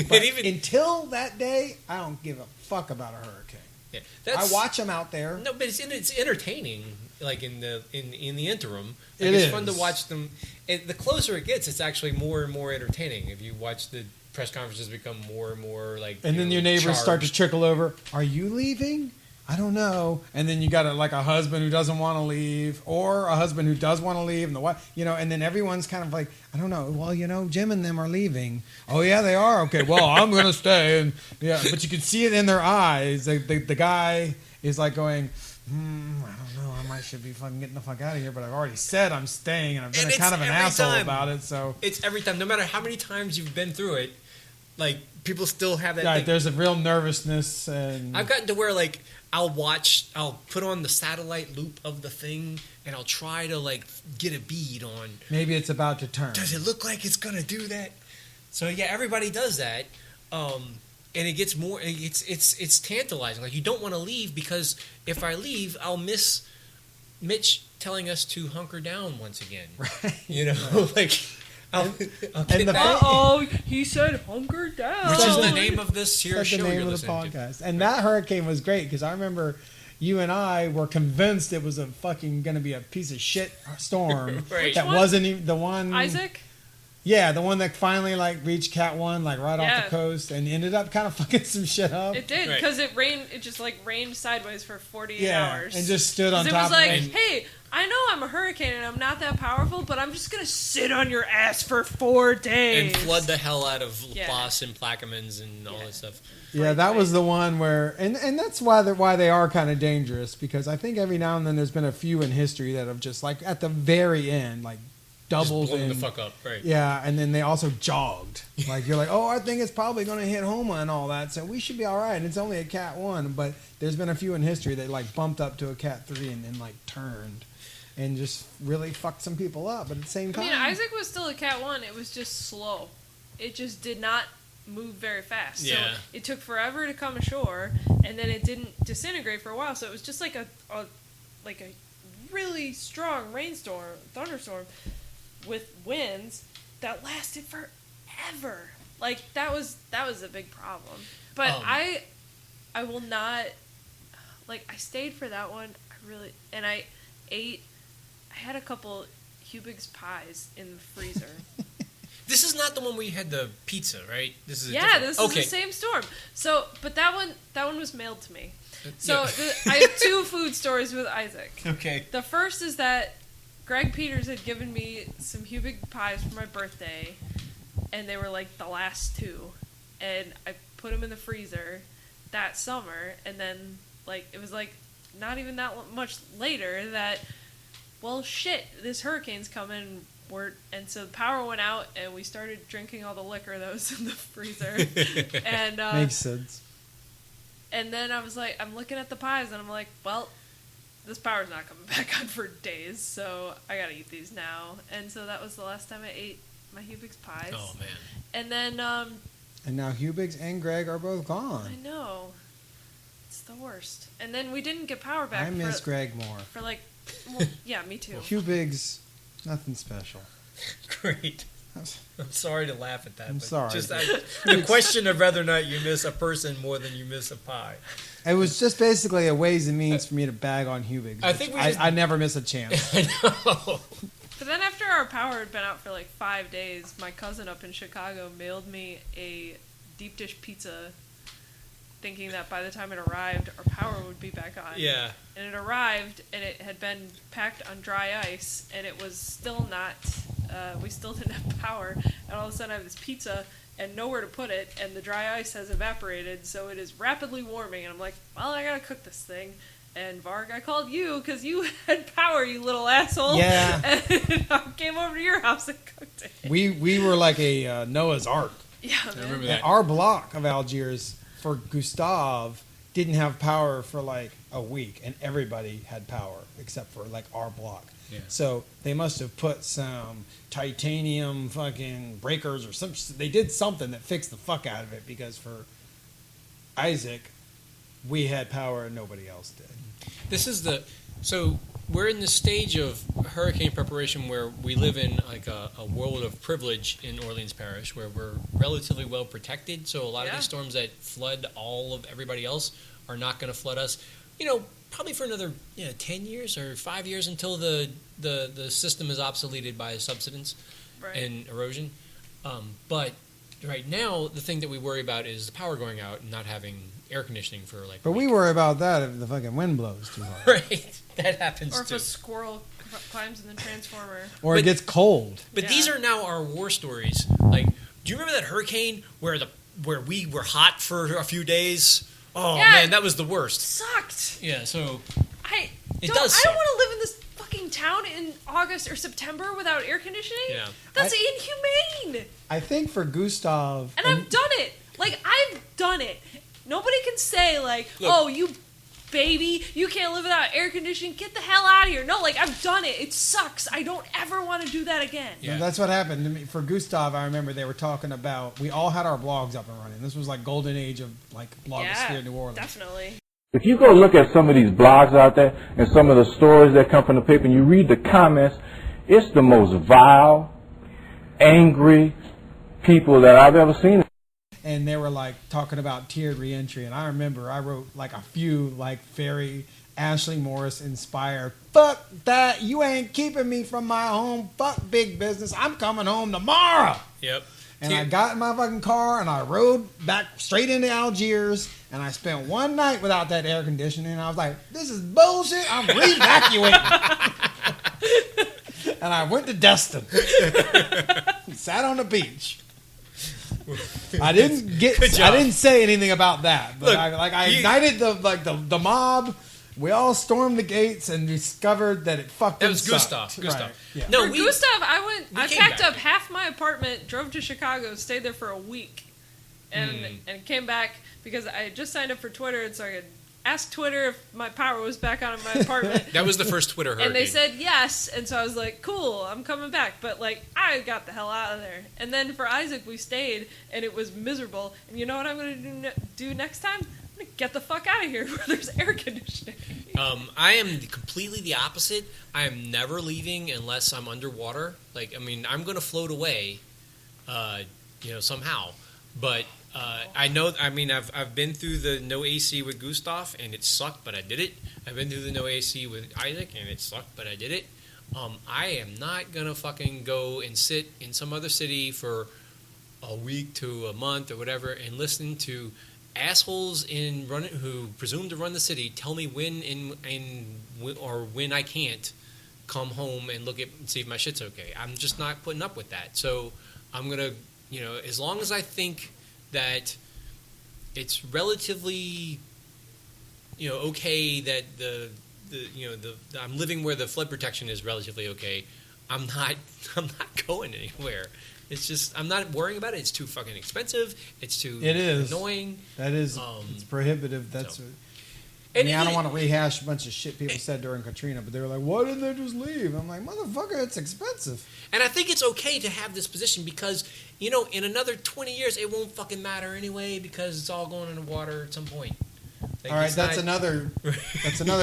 But until that day, I don't give a fuck about a hurricane. Yeah. I watch them out there. No, but it's entertaining. Like in the interim, like it's fun to watch them. The closer it gets, it's actually more and more entertaining. If you watch the press conferences become more and more like, and then your neighbors start to trickle over. "Are you leaving?" "I don't know." And then you got a husband who doesn't want to leave, or a husband who does want to leave, and the wife, and then everyone's kind of like, "I don't know. Well, Jim and them are leaving." "Oh yeah, they are. Okay, well, I'm gonna stay." And yeah, but you can see it in their eyes. The guy is like going, "I don't know. I should be fucking getting the fuck out of here, but I've already said I'm staying, and I've been kind of an asshole about it." So it's every time, no matter how many times you've been through it, like people still have that. Right, there's a real nervousness, and I've gotten to where like I'll put on the satellite loop of the thing, and I'll try to like get a bead on. Maybe it's about to turn. Does it look like it's gonna do that? So yeah, everybody does that. And it gets more. It's tantalizing. Like you don't want to leave because if I leave, I'll miss Mitch telling us to hunker down once again. Right. Like I'll get that. He said hunker down, which is the name of this here show. The name of the podcast. And that hurricane was great because I remember you and I were convinced it was a fucking going to be a piece of shit storm. Right. That wasn't even the one. Isaac. Yeah, the one that finally reached Cat 1 right off the coast and ended up kind of fucking some shit up. It did because it rained. It just rained sideways for 48 hours and just stood on top. It was like, hey, I know I'm a hurricane and I'm not that powerful, but I'm just gonna sit on your ass for 4 days and flood the hell out of Laplace and Plaquemines and all that stuff. Yeah, that was the one where, and that's why they are kind of dangerous because I think every now and then there's been a few in history that have just at the very end doubles just blown in the fuck up, right? Yeah, and then they also jogged. You're like, "Oh, I think it's probably going to hit Houma and all that, so we should be all right." And it's only a Cat 1, but there's been a few in history that bumped up to a Cat 3 and then turned and just really fucked some people up. But at the same time, Isaac was still a Cat 1. It was just slow. It just did not move very fast. Yeah. So it took forever to come ashore, and then it didn't disintegrate for a while. So it was just like a really strong thunderstorm. With winds that lasted forever, that was a big problem. But I will not I stayed for that one. I had a couple Hubig's pies in the freezer. This is not the one where you had the pizza, right? This is this is the same storm. So, but that one was mailed to me. So I have 2 food stories with Isaac. Okay. The first is that Greg Peters had given me some Hubig pies for my birthday, and they were like the last 2, and I put them in the freezer that summer, and then like it was like not even that much later that, well, shit, this hurricane's coming. And so the power went out, and we started drinking all the liquor that was in the freezer. And makes sense. And then I was like, I'm looking at the pies, and I'm like, well, this power's not coming back on for days, so I gotta eat these now. And so that was the last time I ate my Hubig's pies. Oh man! And then and now Hubig's and Greg are both gone. I know, it's the worst. And then we didn't get power back. I miss Greg more. For like, well, yeah, me too. Hubig's. Nothing special. Great. I'm sorry to laugh at that. I'm sorry. Just the question of whether or not you miss a person more than you miss a pie. It was just basically a ways and means for me to bag on Hubig. I think I never miss a chance. I know. But then after our power had been out for like 5 days, my cousin up in Chicago mailed me a deep dish pizza, thinking that by the time it arrived, our power would be back on. Yeah. And it arrived, and it had been packed on dry ice, and it was still not, we still didn't have power. And all of a sudden I have this pizza and nowhere to put it, and the dry ice has evaporated, so it is rapidly warming. And I'm like, well, I gotta cook this thing. And Varg, I called you because you had power, you little asshole. Yeah. And I came over to your house and cooked it. We were like a Noah's Ark. Yeah, man. I remember And that. our block of Algiers for Gustav didn't have power for like a week, and everybody had power except for like our block. Yeah. So they must have put some titanium fucking breakers or some. They did something that fixed the fuck out of it, because for Isaac, we had power and nobody else did. So we're in the stage of hurricane preparation where we live in like a world of privilege in Orleans Parish, where we're relatively well protected. So a lot of these storms that flood all of everybody else are not going to flood us. You know, probably for another 10 years or 5 years until the system is obsoleted by subsidence and erosion. But right now, the thing that we worry about is the power going out and not having air conditioning for like. But we worry about that if the fucking wind blows too hard. Right, that happens Or if too. a squirrel climbs in the transformer. Or it gets cold. But these are now our war stories. Like, do you remember that hurricane where we were hot for a few days? Oh man, that was the worst. Sucked. Yeah, so I It don't does suck. want to live in this fucking town in August or September without air conditioning. Yeah. That's inhumane. I think for Gustav... And I've done it. Like, I've done it. Nobody can say, like, Look. oh, you baby, you can't live without air conditioning. Get the hell out of here. No, like, I've done it. It sucks. I don't ever want to do that again. Yeah. That's what happened to me. For Gustav, I remember they were talking about... We all had our blogs up and running. This was like golden age of, like, blogosphere New Orleans. Definitely. If you go look at some of these blogs out there and some of the stories that come from the paper and you read the comments, it's the most vile, angry people that I've ever seen. And they were like talking about tiered reentry, and I remember I wrote like a few like very Ashley Morris inspired, fuck that, you ain't keeping me from my home, fuck big business, I'm coming home tomorrow. Yep. And I got in my fucking car and I rode back straight into Algiers, and I spent one night without that air conditioning, and I was like, this is bullshit, I'm re-evacuating. And I went to Destin. Sat on the beach. I didn't say anything about that, but Look, I ignited the mob. We all stormed the gates and discovered that it fucking That was sucked. Gustav. Right. Yeah. No, For Gustav, I came packed back. up half my apartment, drove to Chicago, stayed there for a week, and came back because I had just signed up for Twitter, and so I could ask Twitter if my power was back on in my apartment. That was the first Twitter hurricane. And they said yes, and so I was like, cool, I'm coming back. But, like, I got the hell out of there. And then for Isaac, we stayed, and it was miserable. And you know what I'm going to do next time? I'm going to get the fuck out of here where there's air conditioning. I am completely the opposite. I am never leaving unless I'm underwater. Like, I mean, I'm going to float away, somehow. But I know. I mean, I've been through the no AC with Gustav, and it sucked, but I did it. I've been through the no AC with Isaac, and it sucked, but I did it. I am not gonna fucking go and sit in some other city for a week to a month or whatever and listen to assholes who presume to run the city tell me when or when I can't come home and see if my shit's okay. I'm just not putting up with that. So I'm gonna, as long as I think that it's relatively, okay that I'm living where the flood protection is relatively okay. I'm not going anywhere. It's just I'm not worrying about it. It's too fucking expensive. It's too annoying. That is, it's prohibitive. I don't want to rehash a bunch of shit people said during Katrina, but they were like, "Why didn't they just leave?" I'm like, "Motherfucker, it's expensive." And I think it's okay to have this position because in another 20 years it won't fucking matter anyway because it's all going in the water at some point. All right, that's another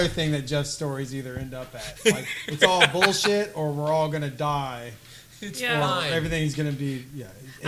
thing that Jeff's stories either end up at. Like it's all bullshit, or we're all gonna die. It's fine. Everything's gonna be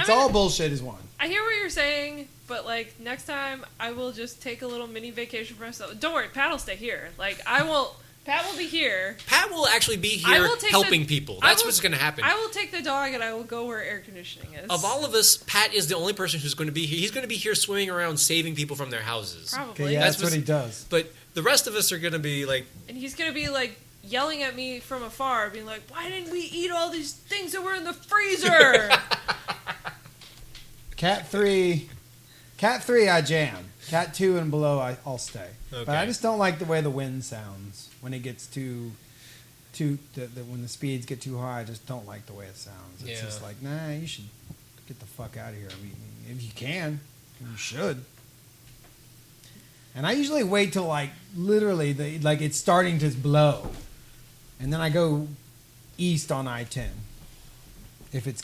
all bullshit is one. I hear what you're saying, but like next time I will just take a little mini vacation for myself. Don't worry, Pat will stay here. Like Pat will be here. Pat will actually be here helping people. That's what's going to happen. I will take the dog and I will go where air conditioning is. Of all of us, Pat is the only person who's going to be here. He's going to be here swimming around saving people from their houses. Probably. Okay, yeah, that's what he does. But the rest of us are going to be like... And he's going to be like yelling at me from afar, being like, "Why didn't we eat all these things that were in the freezer?" Cat 3, I jam. Cat 2 and below, I'll stay. Okay. But I just don't like the way the wind sounds when it gets when the speeds get too high. I just don't like the way it sounds. It's just like, nah, you should get the fuck out of here. I mean, if you can, you should. And I usually wait till literally it's starting to blow, and then I go east on I-10. If it's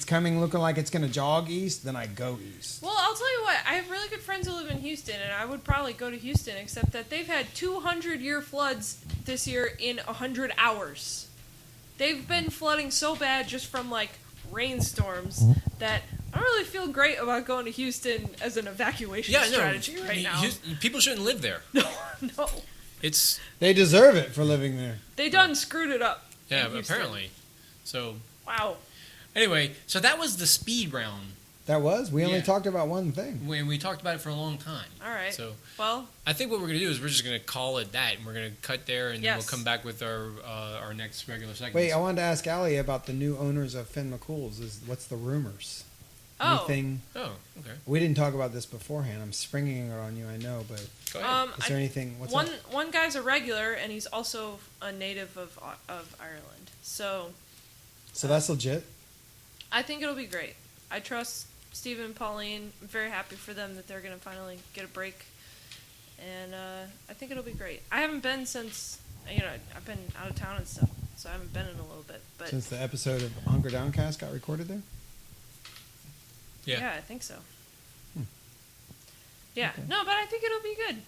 coming looking like it's going to jog east, then I go east. Well, I'll tell you what. I have really good friends who live in Houston, and I would probably go to Houston, except that they've had 200-year floods this year in 100 hours. They've been flooding so bad just from, rainstorms that I don't really feel great about going to Houston as an evacuation strategy right now. People shouldn't live there. No. They deserve it for living there. They done screwed it up. Yeah, apparently. So... Wow. Anyway, so that was the speed round. That was? We only talked about one thing. We talked about it for a long time. All right. So, well, I think what we're going to do is we're just going to call it that, and we're going to cut there, and then we'll come back with our next regular segment. Wait, I wanted to ask Alli about the new owners of Finn McCool's. What's the rumors? Anything? Oh, okay. We didn't talk about this beforehand. I'm springing it on you, I know, but go ahead. Is there anything? One guy's a regular, and he's also a native of Ireland. So that's legit? I think it'll be great. I trust Stephen and Pauline. I'm very happy for them that they're going to finally get a break. And I think it'll be great. I haven't been since, I've been out of town and stuff, so I haven't been in a little bit. But since the episode of Hunker Downcast got recorded there? Yeah, I think so. Yeah, okay. No, but I think it'll be good.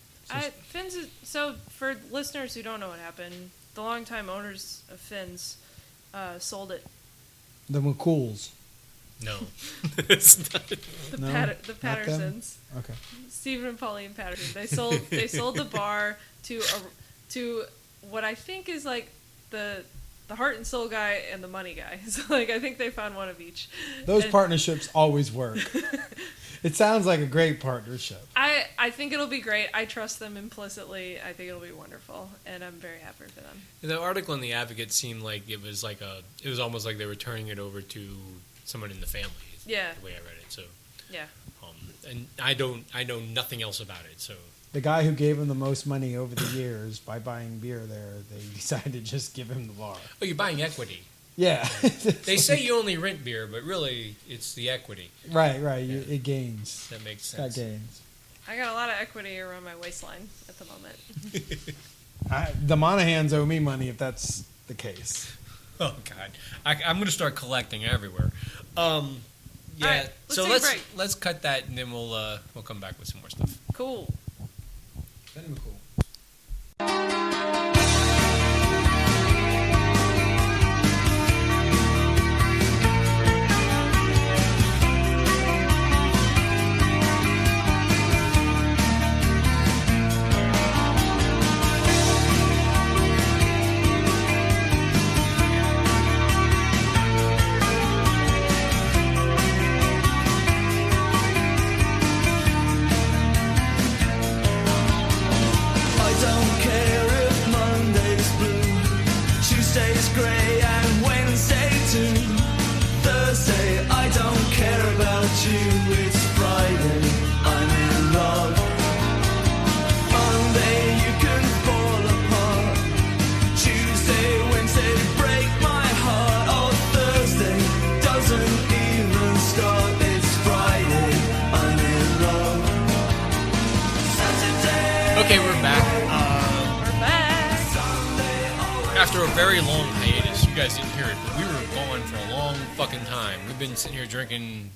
So for listeners who don't know what happened, the longtime owners of Finn's sold it. The McCools. No. It's not. The Pattersons. Okay. Stephen and Pauline Patterson. They sold the bar to what I think is the heart and soul guy and the money guy. So I think they found one of each. Those partnerships always work. It sounds like a great partnership. I think it'll be great. I trust them implicitly. I think it'll be wonderful, and I'm very happy for them. The article in the Advocate seemed like it was almost like they were turning it over to someone in the family. Yeah. The way I read it. So. Yeah. And I know nothing else about it. So. The guy who gave him the most money over the years by buying beer there, they decided to just give him the bar. Oh, you're buying equity. Yeah. They say you only rent beer, but really it's the equity. Right. Yeah. It gains. That makes sense. That gains. I got a lot of equity around my waistline at the moment. The Monahans owe me money if that's the case. Oh, God. I'm going to start collecting everywhere. Yeah. Right, so let's cut that, and then we'll come back with some more stuff. Cool. Cool. grey and Wednesday too. Thursday, I don't care about you. It's Friday, I'm in love. Monday, you can fall apart. Tuesday, Wednesday, break my heart. Oh, Thursday doesn't even start. It's Friday, I'm in love. Saturday. Okay, we're back. We're back. After a very long hiatus, you guys didn't hear it, but we were gone for a long fucking time. We've been sitting here drinking.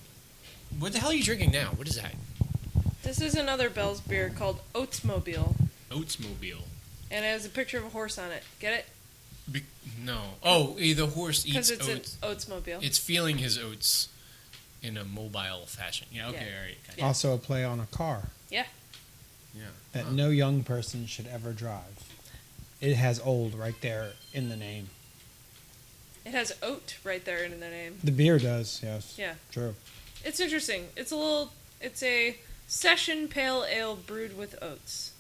What the hell are you drinking now? What is that? This is another Bell's beer called Oatsmobile. Oatsmobile. And it has a picture of a horse on it. Get it? No. Oh, the horse eats Because it's oats. an Oatsmobile. It's feeling his oats in a mobile fashion. Yeah, okay, Yeah. all right. Gotcha. Yeah. Also a play on a car Yeah. Yeah. that no young person should ever drive. It has old right there in the name. It has oat right there in the name. The beer does, yes. Yeah. True. It's interesting. It's a session pale ale brewed with oats.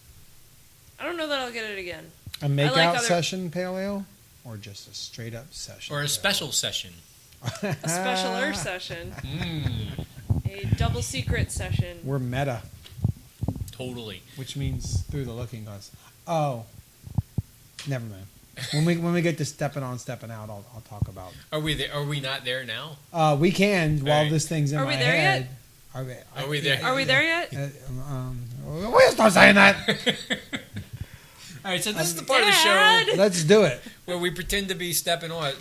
I don't know that I'll get it again. A makeout like other- session pale ale? Or just a straight up session? Or a pale special session. A specialer session. Mm, A double secret session. We're meta, totally. which means through the looking glass. Oh. Never mind. When we get to stepping out, I'll talk about. Are we there? Are we not there now? We can while right. this thing's in Are my we there head. yet? Are Are we there? Are we there yet? We'll start saying that. All right, so this is the part of the Dad! show Let's do it. where we pretend to be stepping out,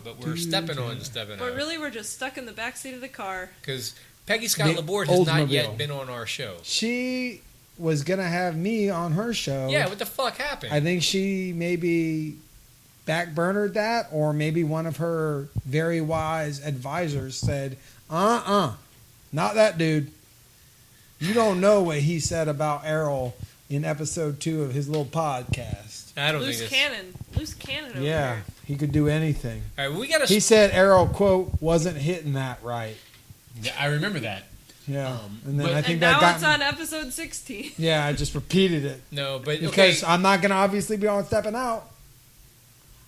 but we're stepping on stepping But out. really, we're just stuck in the backseat of the car. Because Peggy Scott The Laborde has not Oldsmobile. yet been on our show. She was gonna have me on her show. Yeah, what the fuck happened? I think she maybe backburnered that, or maybe one of her very wise advisors said, not that dude. You don't know what he said about Errol in episode 2 of his little podcast. I don't Loose think cannon. Loose cannon over Yeah, here. he could do anything. All right, we got He to. said Errol, quote, wasn't hitting that right. I remember that. Yeah. And then but- I think And that now got it's on episode 16. Yeah, I just repeated it. No, but Because okay. I'm not going to obviously be on Stepping Out.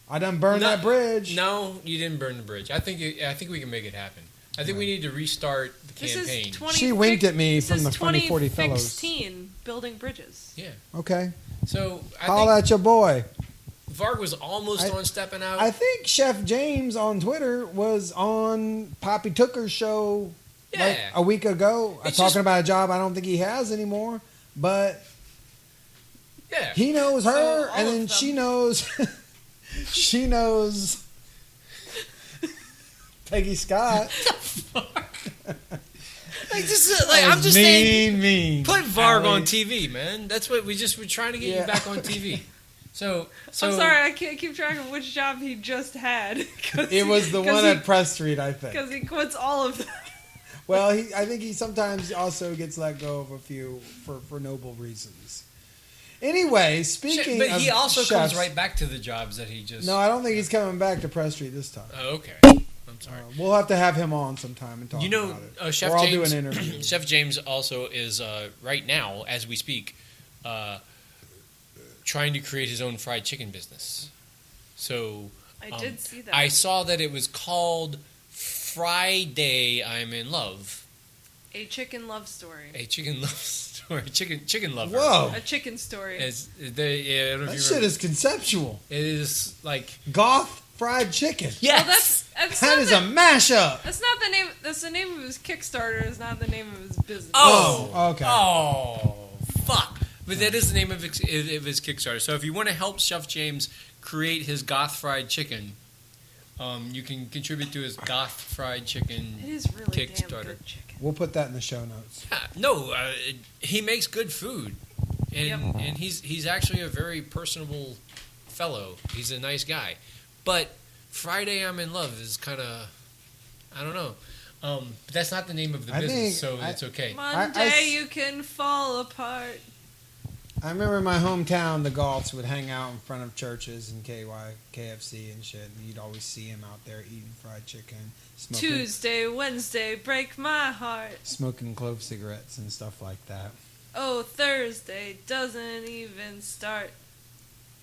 I done burned that bridge. No, you didn't burn the bridge. I think we can make it happen. I think we need to restart the This campaign. is 20. She winked at me this from is the Funny 40 Fellows. 2016 building bridges. Yeah. Okay. So I Holla think at your boy. Varg was almost on stepping out. I think Chef James on Twitter was on Poppy Tooker's show like Yeah. a week ago It's talking just- about a job I don't think he has anymore. But yeah. he knows her, So, all and of then them. she knows she knows Peggy Scott. Like, this is, like, I'm just saying, mean. put Varg on Alli. TV, man. That's what we're trying to get Yeah. you back on TV. So I'm sorry, I can't keep track of which job he just had. It was the one at Press Street, I think. Because he quits all of them. Well, I think he sometimes also gets let go of a few for noble reasons. Anyway, speaking but of he also chefs, comes right back to the jobs that he just. No, I don't think he's coming back to Press Street this time. Oh, okay. I'm sorry. We'll have to have him on sometime and talk You know, about it. Chef or I'll James. do an interview. Chef James also is right now, as we speak, trying to create his own fried chicken business. So I did see that. I saw that it was called Friday I'm in Love. A chicken love story. A chicken love story. Chicken lover. Whoa, A chicken story. As they, I don't know if that you shit remember. is conceptual. It is like Goth fried chicken. yes. Well, that's That not is a mashup. That's not the name. That's the name of his Kickstarter. It's not the name of his business. Oh, okay. Oh, fuck. But that is the name of his Kickstarter. So if you want to help Chef James create his goth fried chicken, you can contribute to his goth fried chicken It is really damn Kickstarter. good chicken. We'll put that in the show notes. Yeah, no, he makes good food, and Yep. and he's actually a very personable fellow. He's a nice guy, but Friday I'm in Love is kind of, I don't know. But that's not the name of the I business, think so it's okay. Monday you can fall apart. I remember in my hometown, the Goths would hang out in front of churches and KFC and shit, and you'd always see him out there eating fried chicken, Tuesday, Wednesday, break my heart. smoking clove cigarettes and stuff like that. Oh, Thursday doesn't even start.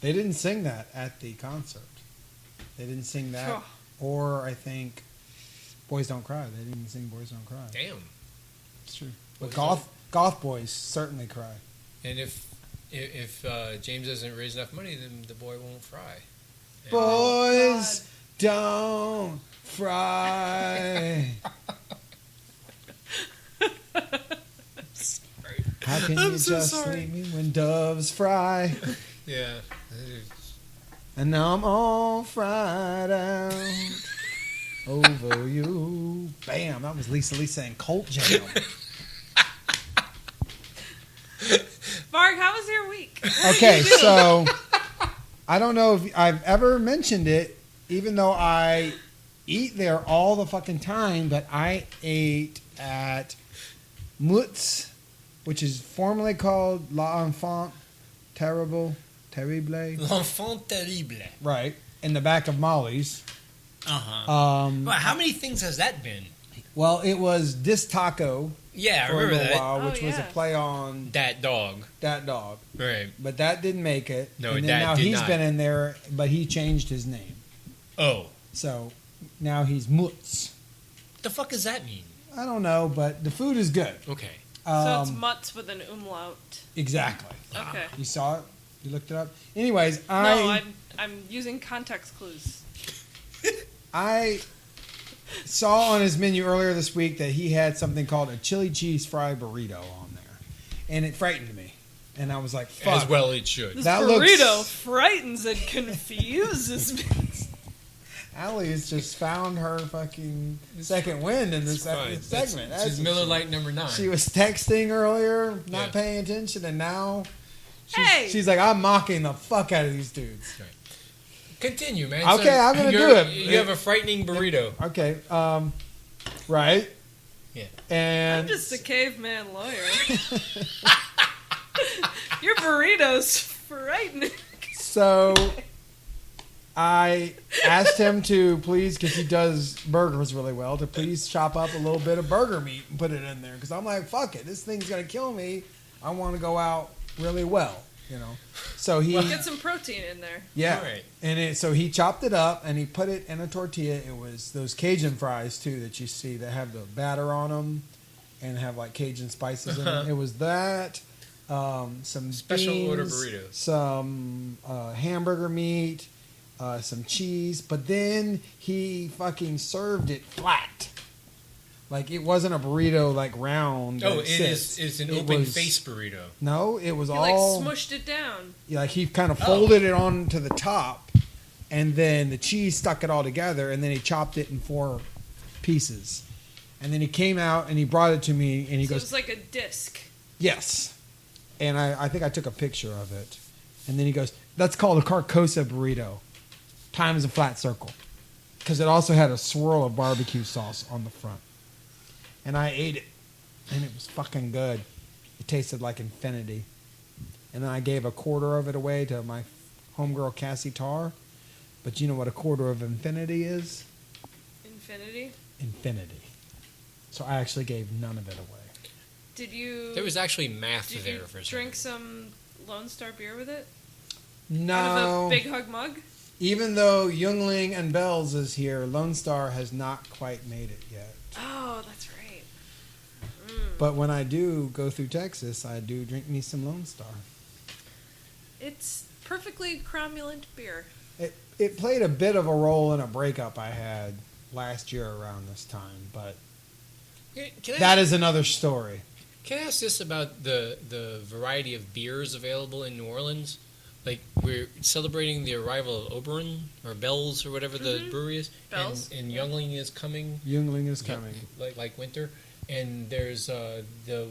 They didn't sing that at the concert. They didn't sing that. Oh. Or I think Boys Don't Cry. They didn't sing Boys Don't Cry. Damn. It's true. But goth boys certainly cry. And if James doesn't raise enough money, then the boy won't fry. Boys don't fry. How can you so just sorry. leave me when doves fry? Yeah. And now I'm all fried out over you. Bam! That was Lisa and Colt Jam. Varg, how was your week? Okay, so I don't know if I've ever mentioned it, even though I eat there all the fucking time, but I ate at Mutz, which is formerly called L'Enfant Terrible. L'enfant terrible. Right, in the back of Molly's. Uh-huh. But how many things has that been? Well, it was Dis Taco Yeah, I for a remember little that. while, which was a yeah. play on That dog. That Dog. Right. But that didn't make it. No, and then that now did he's not. been in there, but he changed his name. Oh. So now he's Mutz. What the fuck does that mean? I don't know, but the food is good. Okay. So it's Mutz with an umlaut. Exactly. Okay. You saw it? You looked it up? Anyways, No, I'm using context clues. I saw on his menu earlier this week that he had something called a chili cheese fry burrito on there. And it frightened me. And I was like, fuck. As well it should. This That burrito looks- frightens and confuses me. Alli has just found her fucking second wind in this segment. She's That's Miller what Lite number 9. she was texting earlier, not Yeah. paying attention, and now Hey! she's like, I'm mocking the fuck out of these dudes. Continue, man. Okay, I'm gonna do it. You have a frightening burrito. Okay, right. Yeah. And I'm just a caveman lawyer. Your burrito's frightening. so I asked him to please, because he does burgers really well, to please chop up a little bit of burger meat and put it in there. Because I'm like, fuck it, this thing's gonna kill me. I want to go out really well, you know. So he, Get some protein in there. yeah, All right. and so he chopped it up and he put it in a tortilla. It was those Cajun fries too that you see that have the batter on them and have like Cajun spices in it. It was that. Some Special beans, order burrito. some hamburger meat, some cheese, but then he fucking served it flat. Like it wasn't a burrito like round. that Oh, it it's sits. an It open was- face burrito. No, it was He all like smushed it down. like he kind of folded it onto the top, and then the cheese stuck it all together, and then he chopped it in 4 pieces, and then he came out and he brought it to me, and he So it goes, was like a disc. yes. And I think I took a picture of it. And then he goes, that's called a Carcosa burrito. Times a flat circle. Because it also had a swirl of barbecue sauce on the front. And I ate it. And it was fucking good. It tasted like infinity. And then I gave a quarter of it away to my homegirl Cassie Tarr. But you know what a quarter of infinity is? Infinity. Infinity. So I actually gave none of it away. Did you? There was actually math Did there you for a drink second. some Lone Star beer with it? No. Out of a big hug mug. Even though Youngling and Bells is here, Lone Star has not quite made it yet. Oh, that's right. But when I do go through Texas, I do drink me some Lone Star. It's perfectly cromulent beer. It played a bit of a role in a breakup I had last year around this time, but that is another story. Can I ask this about the variety of beers available in New Orleans? Like, we're celebrating the arrival of Oberon, or Bell's, or whatever the brewery is. Bell's. And Youngling is coming. Youngling is coming. Like winter. And there's the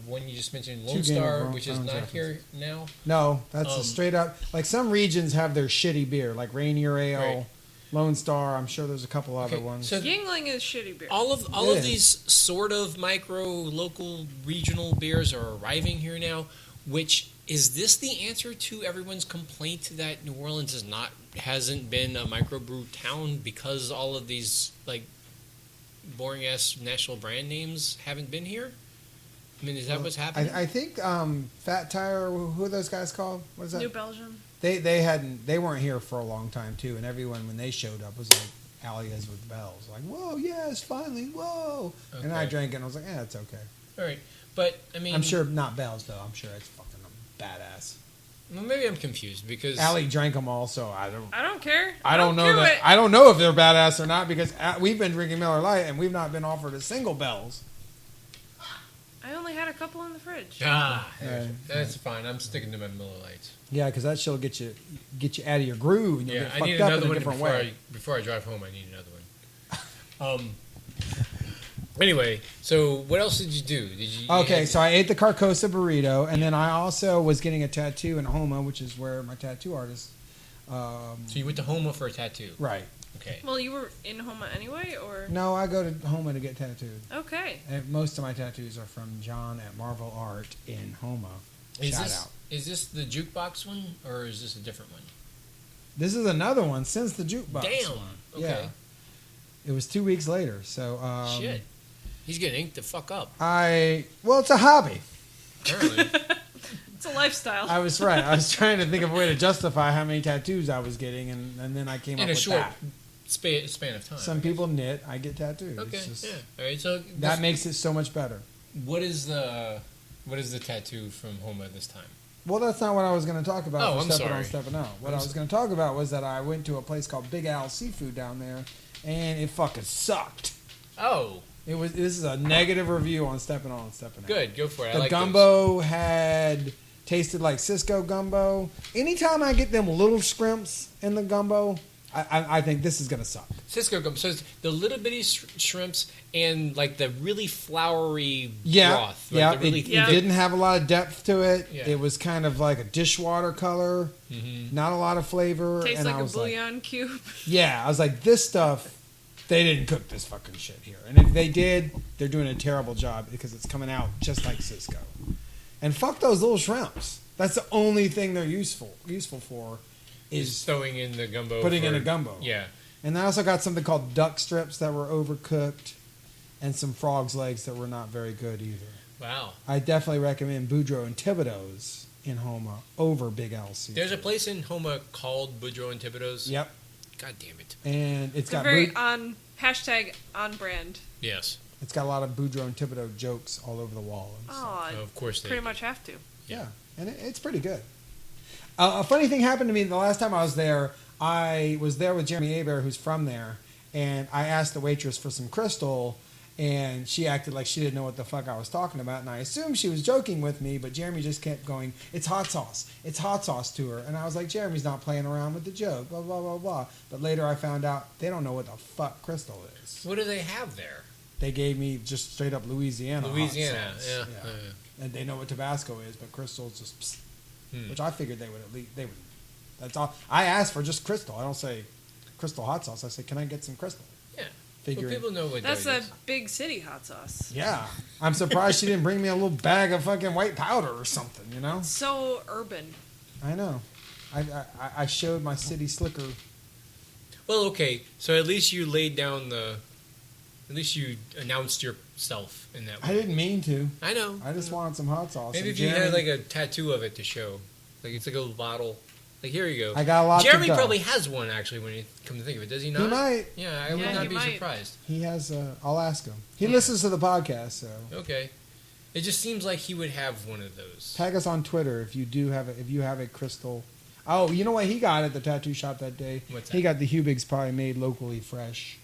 one you just mentioned, Lone Two Game of Star, Thrones which is not reference. here now. No, that's a straight up. Like some regions have their shitty beer, like Rainier Ale, Right. Lone Star. I'm sure there's a couple other Okay, ones. so Yingling is shitty beer. all of Yeah. these sort of micro, local, regional beers are arriving here now. Which is this the answer to everyone's complaint that New Orleans hasn't been a microbrew town because all of these like boring ass national brand names haven't been here? I mean, is that what's happening? I think Fat Tire. Who are those guys called? What is that? New Belgium. They weren't here for a long time too, and everyone when they showed up was like Alli is with bells, like whoa, yes, finally, whoa. Okay. And I drank it and I was like, it's okay. All right, but I mean, I'm sure not bells though. I'm sure it's fucking badass. Well, maybe I'm confused because Alli drank them all, so I don't care. I don't know that. I don't know if they're badass or not because we've been drinking Miller Lite and we've not been offered a single bells. I only had a couple in the fridge. That's fine. I'm sticking to my Miller Lights. Yeah, because that shit'll get you out of your groove and you'll get fucked up in a different way. Before I drive home, I need another one. Anyway, so what else did you do? So I ate the Carcosa burrito, and then I also was getting a tattoo in Houma, which is where my tattoo artist. So you went to Houma for a tattoo, right? Okay. Well, you were in Houma anyway, or no? I go to Houma to get tattooed. Okay. And most of my tattoos are from John at Marvel Art in Houma. Shout out. Is this the jukebox one, or is this a different one? This is another one since the jukebox. Damn. One. Okay. Yeah. It was 2 weeks later, so. Shit. He's getting inked the fuck up. Well, it's a hobby. Apparently. It's a lifestyle. I was right. I was trying to think of a way to justify how many tattoos I was getting, and then I came up with that. In a short span of time. Some people knit. I get tattoos. Okay. Just, yeah. All right. So that makes it so much better. What is the tattoo from Houma this time? Well, that's not what I was going to talk about. I'm sorry. Steppin Out. What I was going to talk about was that I went to a place called Big Al Seafood down there, and it fucking sucked. Oh. This is a negative review on Steppin On Steppin Out. Good, go for it. The gumbo had tasted like Cisco gumbo. Anytime I get them little scrimps in the gumbo, I think this is gonna suck. Cisco gumbo. So it's the little bitty shrimps and like the really floury broth. Like it didn't have a lot of depth to it. Yeah. It was kind of like a dishwater color. Mm-hmm. Not a lot of flavor. Tastes like a bouillon cube. Yeah, I was like, this stuff. They didn't cook this fucking shit here. And if they did, they're doing a terrible job because it's coming out just like Cisco. And fuck those little shrimps. That's the only thing they're useful for is throwing in the gumbo. Putting in a gumbo. Yeah. And I also got something called duck strips that were overcooked and some frog's legs that were not very good either. Wow. I definitely recommend Boudreaux and Thibodeau's in Houma over Big Al Seafood. There's a place in Houma called Boudreaux and Thibodeau's. Yep. God damn it. And it's got very on brand. Yes. It's got a lot of Boudreaux and Thibodeau jokes all over the wall. Oh, of course they pretty much have to. Yeah, and it's pretty good. A funny thing happened to me the last time I was there. I was there with Jeremy Abear, who's from there, and I asked the waitress for some crystal, and she acted like she didn't know what the fuck I was talking about, and I assumed she was joking with me, but Jeremy just kept going, it's hot sauce to her, and I was like, Jeremy's not playing around with the joke, blah, blah, blah, blah. But later I found out they don't know what the fuck crystal is. What do they have there? They gave me just straight up Louisiana hot sauce. Yeah. And they know what Tabasco is, but crystal's just psst, which I figured they would. That's all. I asked for just crystal. I don't say crystal hot sauce. I say, can I get some crystal? Yeah. Figuring. Well, people know what that's that a is. big city hot sauce. Yeah, I'm surprised she didn't bring me a little bag of fucking white powder or something. You know. So urban. I know. I showed my city slicker. Well, okay. So at least you laid down At least you announced yourself in that way. I didn't mean to. I know. I just wanted some hot sauce. Maybe if you had like a tattoo of it to show. Like it's like a little bottle. Like here you go. I got a lot Jeremy to go. probably has one actually when you come to think of it. Does he not? He might. Yeah, I would not be surprised. He has I'll ask him. He listens to the podcast, so. Okay. It just seems like he would have one of those. Tag us on Twitter if you have a crystal. Oh, you know what he got at the tattoo shop that day? What's that? He got the Hubig's Probably Made Locally Fresh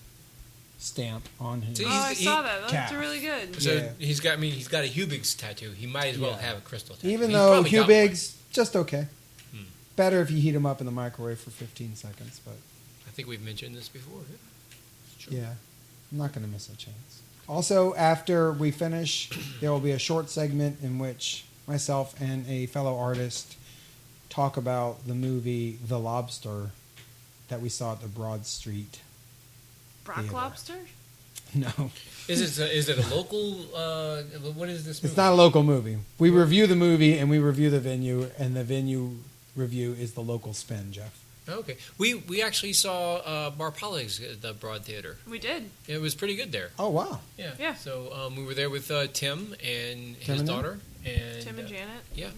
stamp on his. Oh, I saw that. That's calf. really good. So Yeah. he's got a Hubig's tattoo. He might as well have a crystal tattoo. Even He's though probably got Hubig's just okay. Better if you heat them up in the microwave for 15 seconds, but I think we've mentioned this before. yeah, I'm not going to miss a chance. Also, after we finish, there will be a short segment in which myself and a fellow artist talk about the movie The Lobster that we saw at the Broad Street Brock Theater. Lobster? No. Is it a local? What is this movie? It's not a local movie. We review the movie and we review the venue, and the venue review is the local spin, Jeff. Okay. We actually saw Bar Polly's at the Broad Theater. We did. It was pretty good there. Oh, wow. Yeah. Yeah. So we were there with Tim and his and daughter. And, Tim and Janet. Yeah.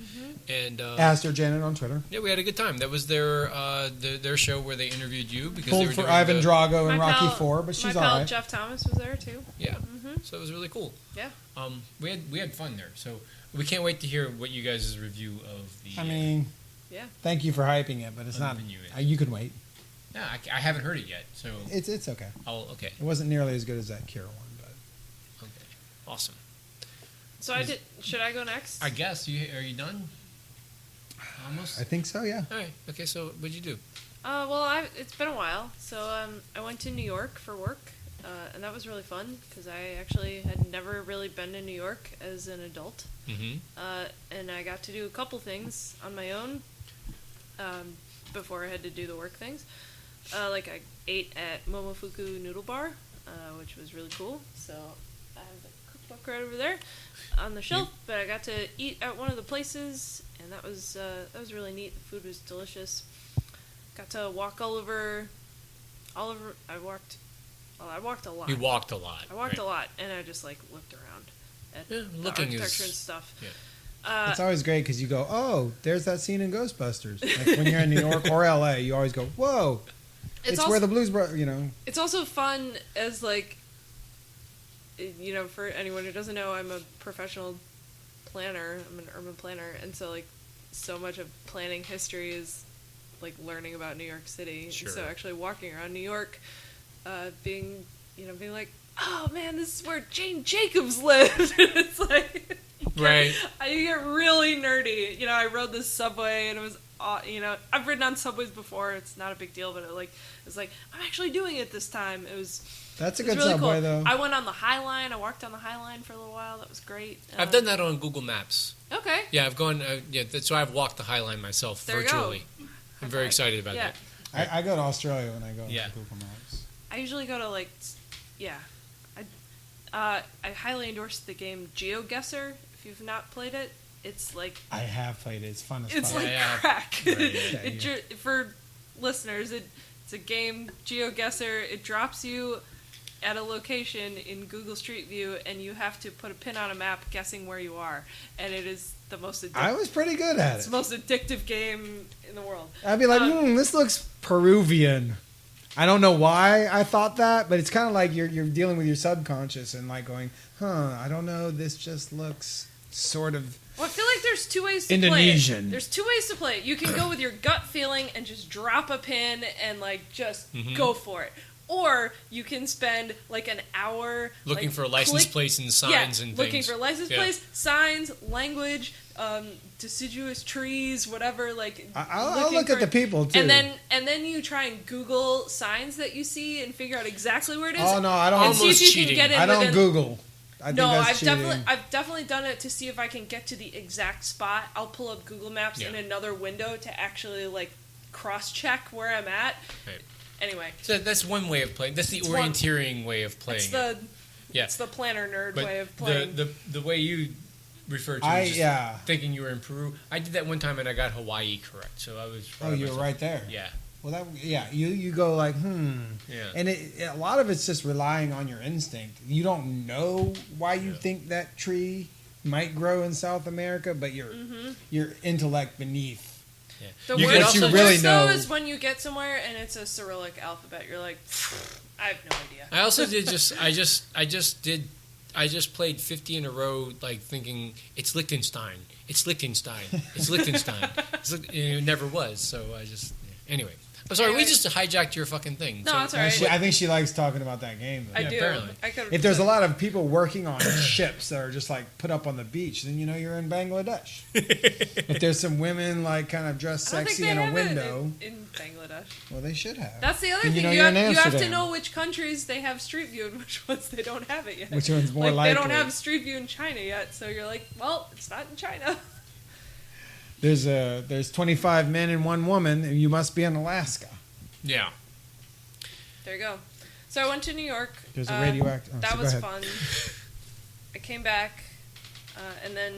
And Aster Janet on Twitter. yeah, we had a good time. That was their show where they interviewed you because they Pulled were for doing Ivan the, Drago and My Rocky pal- Four, but she's my all pal right. Jeff Thomas was there too. Yeah. So it was really cool. Yeah. We had fun there. So we can't wait to hear what you guys' review of the. I mean, Yeah. thank you for hyping it, but it's not. Venue You can wait. Yeah, I haven't heard it yet. So It's okay. okay. It wasn't nearly as good as that Cure one, but Okay. Awesome. So should I go next? I guess are you done? Almost. I think so. Yeah. All right. Okay. So what'd you do? Well, it's been a while. So I went to New York for work, and that was really fun because I actually had never really been to New York as an adult. Mm-hmm. And I got to do a couple things on my own before I had to do the work things. Like I ate at Momofuku Noodle Bar, which was really cool. So I have the cookbook right over there on the shelf. But I got to eat at one of the places, and that was really neat. The food was delicious. Got to walk all over. I walked a lot. You walked a lot. I walked right? a lot, and I just like looked around at the looking architecture is- and stuff. Yeah. It's always great because you go, oh, there's that scene in Ghostbusters. Like when you're in New York or LA, you always go, whoa, it's also, where the Blues Brothers, you know. It's also fun as like, for anyone who doesn't know, I'm a professional planner. I'm an urban planner, and so like, so much of planning history is like learning about New York City. Sure. And so actually walking around New York, being like, oh man, this is where Jane Jacobs lived. It's like. Right. You get really nerdy. I rode the subway and it was, I've ridden on subways before. It's not a big deal, but it's like, I'm actually doing it this time. That's a it was good really subway, cool. though. I went on the High Line. I walked on the High Line for a little while. That was great. I've done that on Google Maps. Okay. Yeah, I've gone. So I've walked the High Line myself There you virtually. go. I'm very excited about Yeah. that. I go to Australia when I go Yeah. to Google Maps. I usually go to I highly endorse the game GeoGuessr. If you've not played it, it's like I have played it. It's fun as it's fuck. like Yeah. crack. Right, For listeners, it's a game, GeoGuessr. It drops you at a location in Google Street View, and you have to put a pin on a map guessing where you are. And it is the most addictive. I was pretty good at It's it. the most addictive game in the world. I'd be like, this looks Peruvian. I don't know why I thought that, but it's kind of like you're dealing with your subconscious and like going, I don't know, this just looks sort of Well, I feel like there's two ways to Indonesian. play it. There's two ways to play it. You can go with your gut feeling and just drop a pin and like just go for it. Or you can spend like an hour Looking like, for license plates and signs and things. looking for license plates, signs, language, deciduous trees, whatever. Like I'll looking look at for- the people too. And then you try and Google signs that you see and figure out exactly where it is. Oh no, I don't. And see if you cheating. can get in I don't within- Google. I think No, that's cheating. I've definitely done it to see if I can get to the exact spot. I'll pull up Google Maps in another window to actually like cross-check where I'm at. Right. Anyway, So that's one way of playing. That's the orienteering way of playing. it's the planner nerd But way of playing. the way you refer to I- it, just yeah. thinking you were in Peru. I did that one time and I got Hawaii correct. So I was. proud Oh, of you were myself. right there. Yeah. Well, you go like, Yeah. and a lot of it's just relying on your instinct. You don't know why you think that tree might grow in South America, but your intellect beneath. Yeah. The You worst, can also the you really worst, though, know- is when you get somewhere and it's a Cyrillic alphabet. You're like, I have no idea. I also did I just played 50 in a row, like thinking it's Liechtenstein. It's Liechtenstein. It's Liechtenstein. It never was. So I just anyway. I'm sorry. We just hijacked your fucking thing. No, So- it's all right. I think she likes talking about that game. Though. I Yeah, do. apparently. I could. If there's a lot of people working on ships that are just like put up on the beach, then you know you're in Bangladesh. If there's some women like kind of dressed I don't think sexy they in a have it window, in Bangladesh. well, they should have. That's the other Then thing. you know You, you're in have to Amsterdam. know which countries they have Street View and which ones they don't have it yet. Which one's more They don't likely. have Street View in China yet, so you're like, well, it's not in China. There's 25 men and 1 woman, and you must be in Alaska. Yeah. There you go. So I went to New York. There's a radioactive. Oh, That so go was ahead. fun. I came back, and then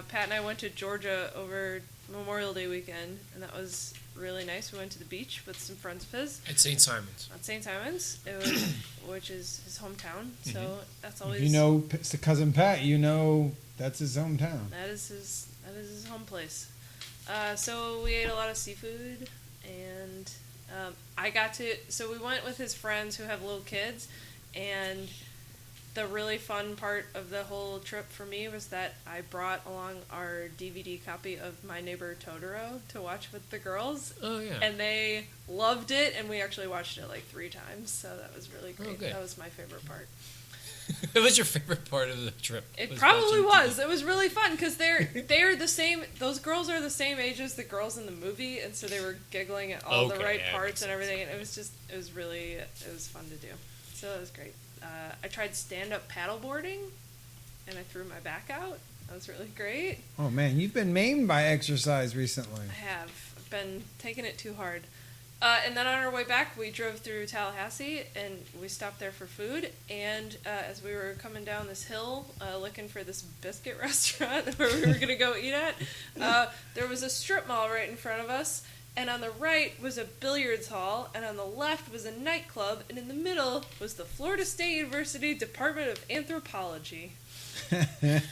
Pat and I went to Georgia over Memorial Day weekend, and that was really nice. We went to the beach with some friends of his. At St. Simon's. At St. Simon's, it was, which is his hometown. So that's always. If you know Cousin Pat, you know that's his hometown. That is his home place. So we ate a lot of seafood, and so we went with his friends who have little kids, and the really fun part of the whole trip for me was that I brought along our DVD copy of My Neighbor Totoro to watch with the girls. Oh, yeah. And they loved it, and we actually watched it like 3 times, so that was really great. Oh, good. That was my favorite part. What was your favorite part of the trip? It probably was. It was really fun because they're the same. Those girls are the same age as the girls in the movie, and so they were giggling at all the right parts and everything. And it was fun to do. So it was great. I tried stand-up paddleboarding, and I threw my back out. That was really great. Oh man, you've been maimed by exercise recently. I have. I've been taking it too hard. And then on our way back, we drove through Tallahassee, and we stopped there for food. And as we were coming down this hill, looking for this biscuit restaurant where we were going to go eat at, there was a strip mall right in front of us. And on the right was a billiards hall, and on the left was a nightclub, and in the middle was the Florida State University Department of Anthropology. In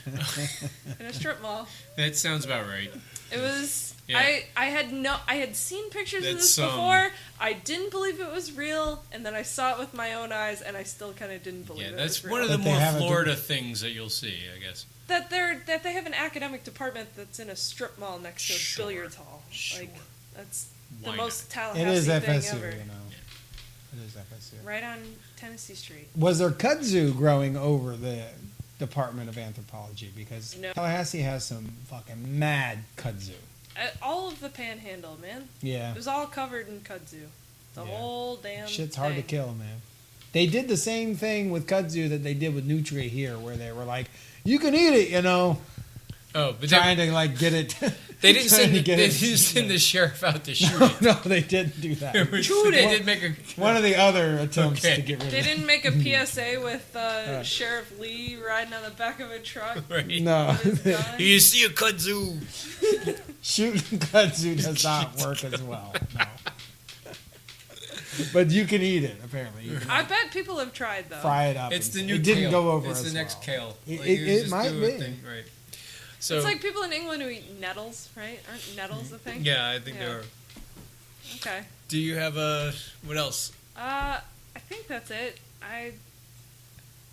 a strip mall. That sounds about right. It was. Yeah. I had seen pictures of this before. I didn't believe it was real, and then I saw it with my own eyes, and I still kind of didn't believe it was real. That's one of the more Florida things that you'll see, I guess. That they have an academic department that's in a strip mall next to a billiards hall. Sure. Like, that's Why the not? most Tallahassee It is thing FSU, ever. you know. It is FSU. Right on Tennessee Street. Was there kudzu growing over the Department of Anthropology? Because No. Tallahassee has some fucking mad kudzu. All of the panhandle, man. Yeah. It was all covered in kudzu. The whole damn Shit's hard to thing. kill, man. They did the same thing with kudzu that they did with Nutria here, where they were like, you can eat it, you know. Oh, but trying to like get it. They didn't send the sheriff out to shoot it. No, they didn't do that. Shoot it. They did make one of the other attempts to get rid of it. They didn't make a PSA with Sheriff Lee riding on the back of a truck. Right. No. You see a kudzu. Shooting kudzu does not work as well. No. But you can eat it, apparently. I bet people have tried, though. Fry it up. It's the new It kale. didn't go over It's as the next well. kale. It might be. Right. So, it's like people in England who eat nettles, right? Aren't nettles a thing? Yeah, I think they are. Okay. Do you have what else? I think that's it. I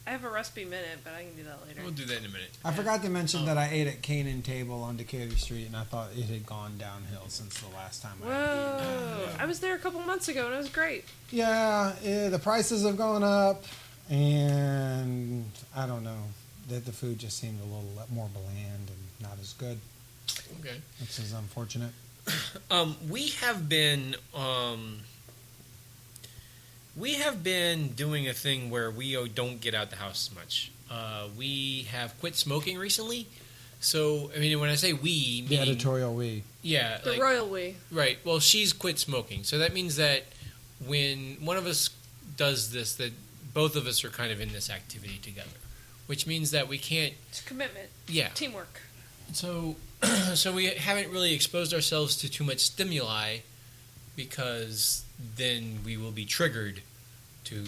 have a recipe minute, but I can do that later. We'll do that in a minute. I forgot to mention that I ate at Canaan Table on Decatur Street, and I thought it had gone downhill since the last time I Whoa! ate. I was there a couple months ago, and it was great. Yeah, the prices have gone up, and I don't know. The food just seemed a little more bland and not as good. Okay. Which is unfortunate. We have been doing a thing where we don't get out the house as much. We have quit smoking recently. So, I mean, when I say we, the editorial we. Yeah. The royal we. Right. Well, she's quit smoking. So that means that when one of us does this, that both of us are kind of in this activity together. Which means that we can't... It's commitment. Yeah. Teamwork. So we haven't really exposed ourselves to too much stimuli because then we will be triggered to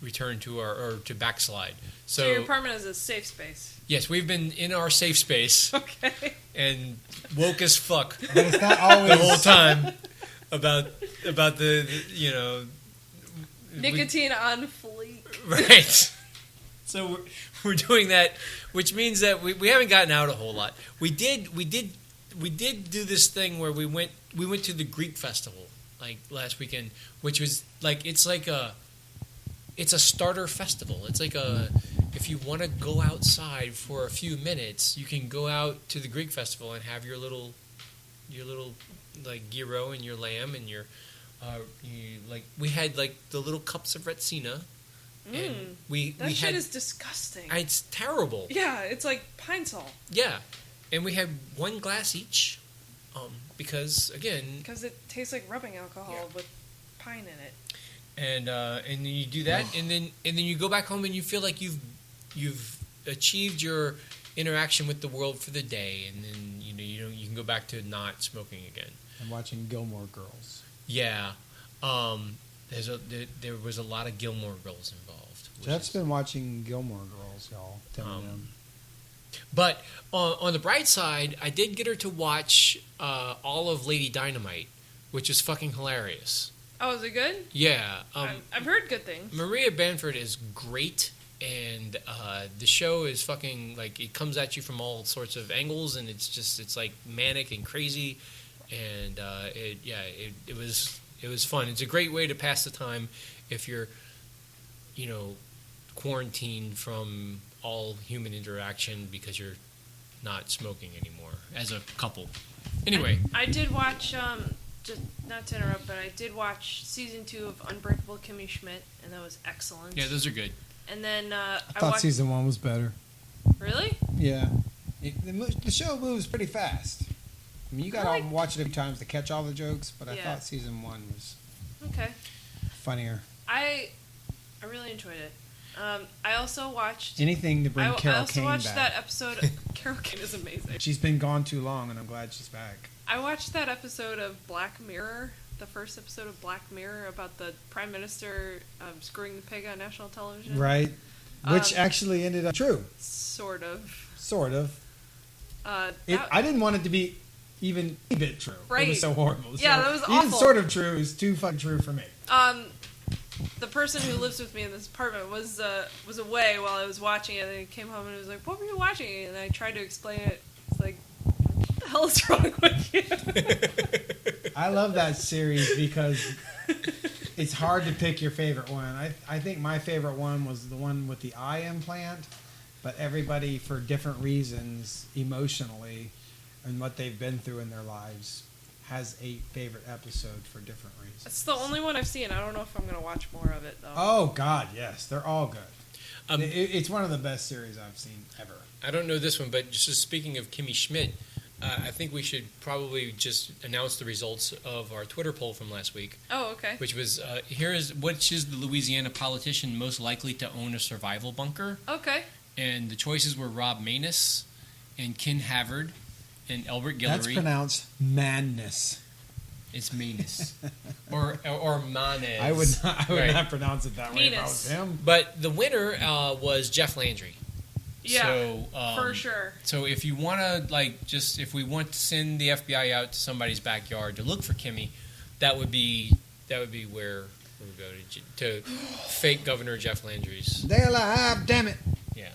return to or to backslide. So your apartment is a safe space. Yes, we've been in our safe space. Okay. And woke as fuck. But it's not always... the whole time about the nicotine on fleek. Right. So we're doing that, which means that we haven't gotten out a whole lot. We did do this thing where we went to the Greek festival like last weekend, which was like it's a starter festival. It's like if you want to go outside for a few minutes, you can go out to the Greek festival and have your little like gyro and your lamb and your we had like the little cups of Retsina. And that shit is disgusting. It's terrible. Yeah, it's like pine sol. Yeah, and we had one glass each, because it tastes like rubbing alcohol with pine in it. And then you do that, and then you go back home and you feel like you've achieved your interaction with the world for the day, and then you can go back to not smoking again. I'm watching Gilmore Girls. Yeah, there was a lot of Gilmore Girls involved. Jeff's been watching Gilmore Girls, y'all. Telling him. But on the bright side, I did get her to watch all of Lady Dynamite, which is fucking hilarious. Oh, is it good? Yeah. I've heard good things. Maria Bamford is great, and the show is fucking, like, it comes at you from all sorts of angles, and it's like manic and crazy, and it was fun. It's a great way to pass the time if you're, quarantined from all human interaction because you're not smoking anymore as a couple. Anyway, I did watch. Just not to interrupt, but I did watch season 2 of Unbreakable Kimmy Schmidt, and that was excellent. Yeah, those are good. And then I thought watched, season 1 was better. Really? Yeah, the show moves pretty fast. I mean, you got to watch it a few times to catch all the jokes, but I thought season 1 was funnier. I really enjoyed it. I also watched anything to bring Carol Kane back. I also watched that episode. Carol Kane is amazing. She's been gone too long, and I'm glad she's back. I watched that episode of Black Mirror, the first episode of Black Mirror about the Prime Minister screwing the pig on national television. Right. Which actually ended up true. Sort of. I didn't want it to be even a bit true. Right. It was so horrible. Yeah, that was awful. Even sort of true is too fucking true for me. The person who lives with me in this apartment was away while I was watching it, and he came home and was like, "What were you watching?" And I tried to explain it. It's like, what the hell is wrong with you? I love that series because it's hard to pick your favorite one. I think my favorite one was the one with the eye implant, but everybody, for different reasons, emotionally, and what they've been through in their lives, has a favorite episode for different reasons. It's the only one I've seen. I don't know if I'm going to watch more of it, though. Oh, God, yes. They're all good. It's one of the best series I've seen ever. I don't know this one, but just speaking of Kimmy Schmidt, I think we should probably just announce the results of our Twitter poll from last week. Oh, okay. Which was, which is the Louisiana politician most likely to own a survival bunker? Okay. And the choices were Rob Maness and Ken Havard and Elbert Guillory. That's pronounced madness. It's Maness. or Maness. I would not pronounce it that way if I was him. But the winner was Jeff Landry. Yeah, so, for sure. So if you want to, if we want to send the FBI out to somebody's backyard to look for Kimmy, that would be where we would go to fake Governor Jeff Landry's. They're alive, damn it. Yeah.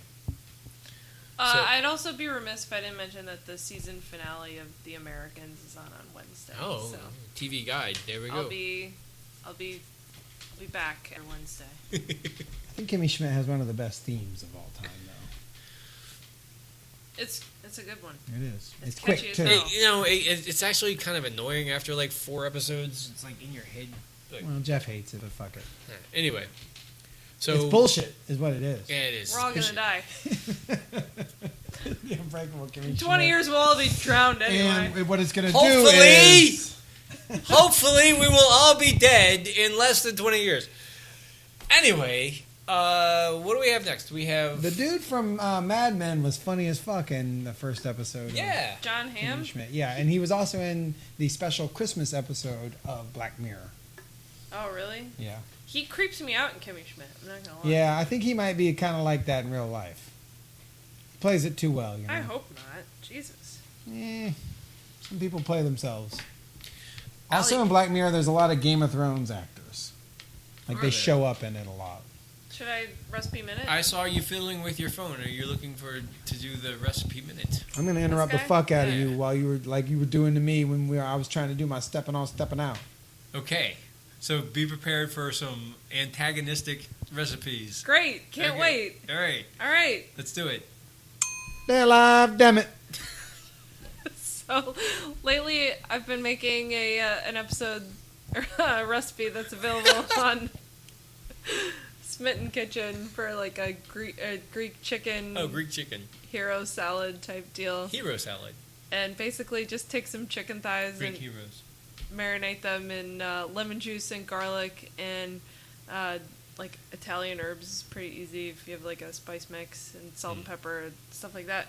I'd also be remiss if I didn't mention that the season finale of The Americans is on Wednesday. Oh, so TV guide. There we go. I'll be back on Wednesday. I think Kimmy Schmidt has one of the best themes of all time, though. It's a good one. It is. It's catchy quick as too. hell. It's actually kind of annoying after 4 episodes. It's in your head. Well, Jeff hates it, but fuck it. Anyway, so it's bullshit, is what it is. Yeah, it is. We're all gonna die. The Unbreakable Kimmy In 20 years, we'll all be drowned anyway. And what it's gonna do is, hopefully, we will all be dead in less than 20 years. Anyway. What do we have next? We have the dude from Mad Men was funny as fuck in the first episode. Yeah, John Hamm. Yeah, and he was also in the special Christmas episode of Black Mirror. Oh, really? Yeah. He creeps me out in Kimmy Schmidt. I'm not gonna lie. Yeah, I think he might be kind of like that in real life. Plays it too well, you know. I hope not. Jesus. Some people play themselves. Also in Black Mirror, there's a lot of Game of Thrones actors. They show up in it a lot. Should I recipe minute? I saw you fiddling with your phone. Are you looking to do the recipe minute? I'm going to interrupt the fuck out of you while you were you were doing to me when I was trying to do my Steppin' Out. Okay, so be prepared for some antagonistic recipes. Great, can't wait. All right, let's do it. They're alive, damn it. So lately, I've been making an episode a recipe that's available on Smitten Kitchen for a Greek chicken. Oh, Greek chicken. Hero salad type deal. Hero salad. And basically just take some chicken thighs Greek and heroes. Marinate them in lemon juice and garlic and Italian herbs is pretty easy if you have a spice mix and salt and pepper and stuff like that.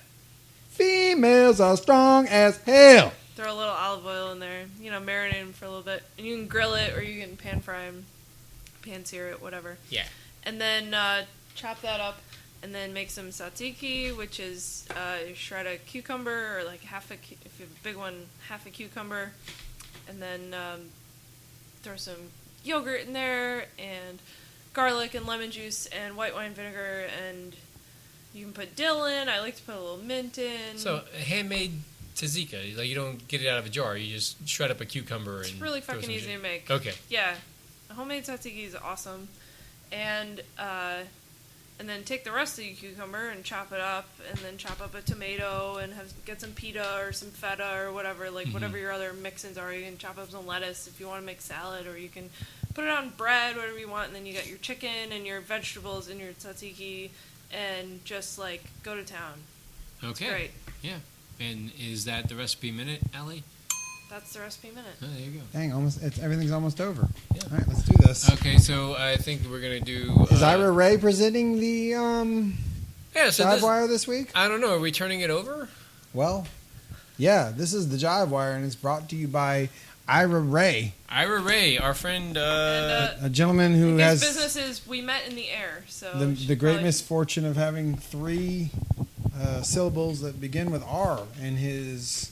Females are strong as hell. Throw a little olive oil in there. Marinate them for a little bit. And you can grill it or you can pan fry them. Pan sear it, whatever. Yeah. And then chop that up and then make some tzatziki, which is shred a cucumber or like if you have a big one, half a cucumber. And then throw some yogurt in there and garlic and lemon juice and white wine vinegar, and you can put dill in. I like to put a little mint in. So handmade tzatziki, like you don't get it out of a jar. You just shred up a cucumber. It's really fucking easy to make. Okay. Yeah, a homemade tzatziki is awesome, and then take the rest of the cucumber and chop it up, and then chop up a tomato and get some pita or some feta or whatever, whatever your other mix-ins are. You can chop up some lettuce if you want to make salad, or you can put it on bread, whatever you want, and then you got your chicken and your vegetables and your tzatziki, and just go to town. Okay. It's great. Yeah. And is that the recipe minute, Alli? That's the recipe minute. Oh, there you go. Dang, everything's almost over. Yeah. All right, let's do this. Okay, so I think we're gonna do. Is Ira Ray presenting the Jive Wire this week? I don't know. Are we turning it over? Well, yeah, this is the Jive Wire, and it's brought to you by Ira Ray. Ira Ray, our friend, a gentleman who his has business is We Met in the Air. So the great misfortune of having 3 syllables that begin with R in his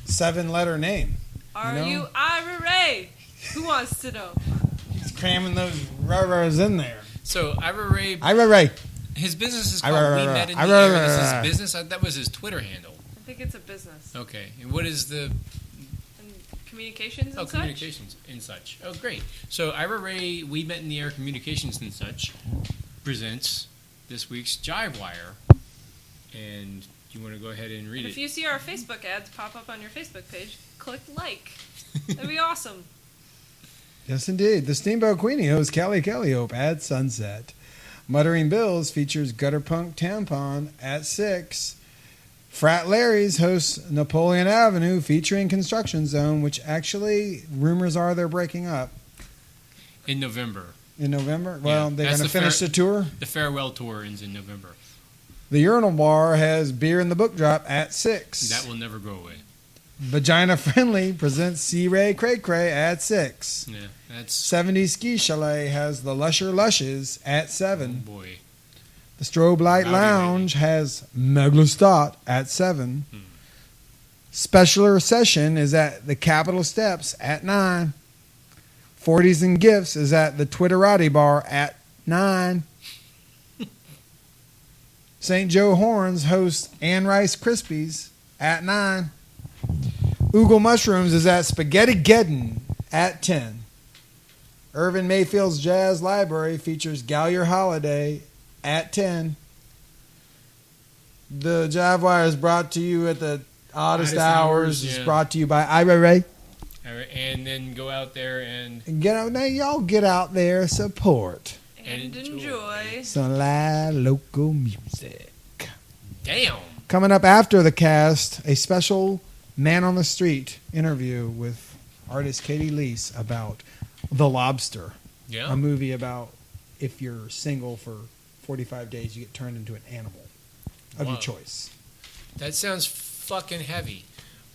7-letter name. Are you Ira Ray? Who wants to know? He's cramming those raras in there. So Ira Ray, his business is called We Met in the Air. This is his business. That was his Twitter handle. I think it's a business. Okay, and what is the communications and such? Communications and such. Oh, great. So Ira Ray, We Met in the Air Communications and such presents this week's Jive Wire, and you want to go ahead and read it. If you see our Facebook ads pop up on your Facebook page, click like. That'd be awesome. Yes, indeed. The Steamboat Queenie hosts Callie Hope at sunset. Muttering Bills features Gutter Punk Tampon at 6. Frat Larry's hosts Napoleon Avenue featuring Construction Zone, which actually, rumors are they're breaking up. In November. In November? Well, they're going to finish the tour? The farewell tour ends in November. The Urinal Bar has Beer in the Book Drop at 6. That will never go away. Vagina Friendly presents C-Ray Cray Cray at 6. Yeah, that's 70 Ski Chalet has The Lusher Lushes at 7. Oh boy. The Strobe Light Lounge has Megalostot at 7. Specialer Session is at the Capitol Steps at 9. 40s and Gifts is at the Twitterati Bar at 9. St. Joe Horns hosts Ann Rice Krispies at 9. Oogle Mushrooms is at Spaghetti Geddon at 10. Irvin Mayfield's Jazz Library features Gallier Holiday at 10. The Jive Wire is brought to you at the oddest hours. Yeah. It's brought to you by Ira Ray. And then go out there and get out now. Y'all get out there, support and enjoy some live local music. Damn. Coming up after the cast, a special Man on the Street interview with artist Katie Lease about The Lobster. Yeah. A movie about if you're single for 45 days, you get turned into an animal of your choice. That sounds fucking heavy.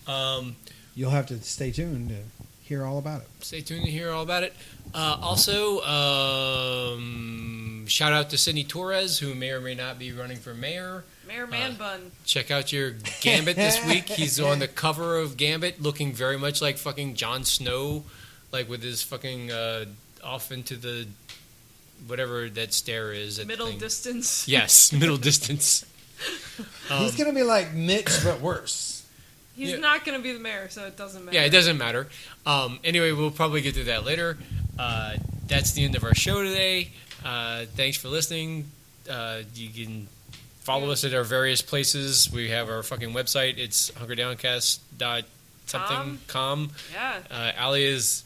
You'll have to stay tuned to hear all about it. Stay tuned to hear all about it. Also, shout out to Sidney Torres, who may or may not be running for mayor. Mayor Man Bun. Check out your Gambit this week. He's on the cover of Gambit, looking very much like fucking Jon Snow, like with his fucking off into the whatever that stare is. Middle distance. Yes, middle distance. He's gonna be like Mitch, but worse. He's not going to be the mayor, so it doesn't matter. Yeah, it doesn't matter. Anyway, we'll probably get to that later. That's the end of our show today. Thanks for listening. You can follow us at our various places. We have our fucking website. It's hunkerdowncast.something.com. Yeah. Alli is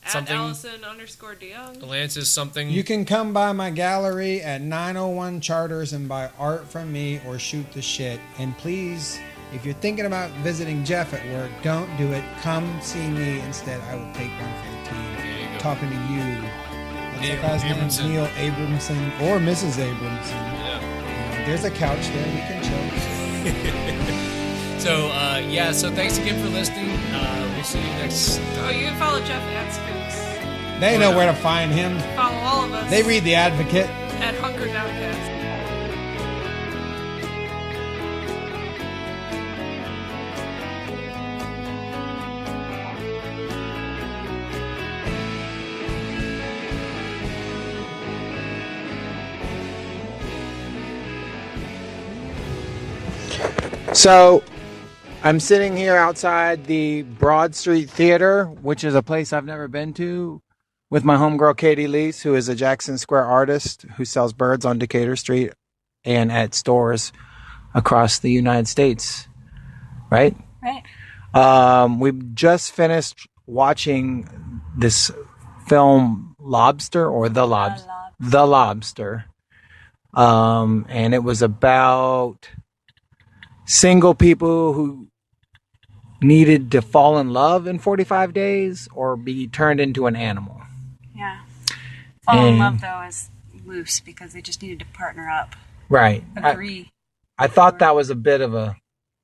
something. At Allison_DeYoung. Lance is something. You can come by my gallery at 901 Charters and buy art from me or shoot the shit. And please, if you're thinking about visiting Jeff at work, don't do it. Come see me instead. I will take one for the team. There you go. Talking to you. Neil That guy's name's Abramson. Neil Abramson or Mrs. Abramson. Yeah. There's a couch there. You can chill. So thanks again for listening. We'll see you next time. Oh, you can follow Jeff at Spooks. They know where to find him. Follow all of us. They read The Advocate. At Hunker Downcast. So, I'm sitting here outside the Broad Street Theater, which is a place I've never been to, with my homegirl Katie Lease, who is a Jackson Square artist who sells birds on Decatur Street and at stores across the United States. Right? Right. We just finished watching this film Lobster, or The Lobster. And it was about single people who needed to fall in love in 45 days or be turned into an animal. Yeah. Fall in love, though, is loose because they just needed to partner up. Right. Agree. I thought that was a bit of a...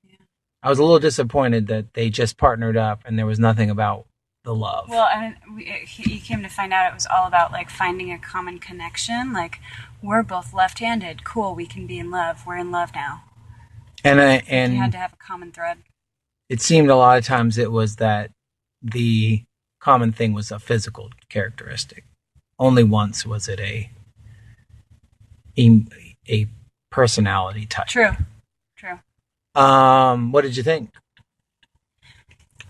Yeah. I was a little disappointed that they just partnered up and there was nothing about the love. Well, and you came to find out it was all about, like, finding a common connection. Like, we're both left-handed. Cool, we can be in love. We're in love now. And you had to have a common thread. It seemed a lot of times it was that the common thing was a physical characteristic. Only once was it a personality type. True. What did you think?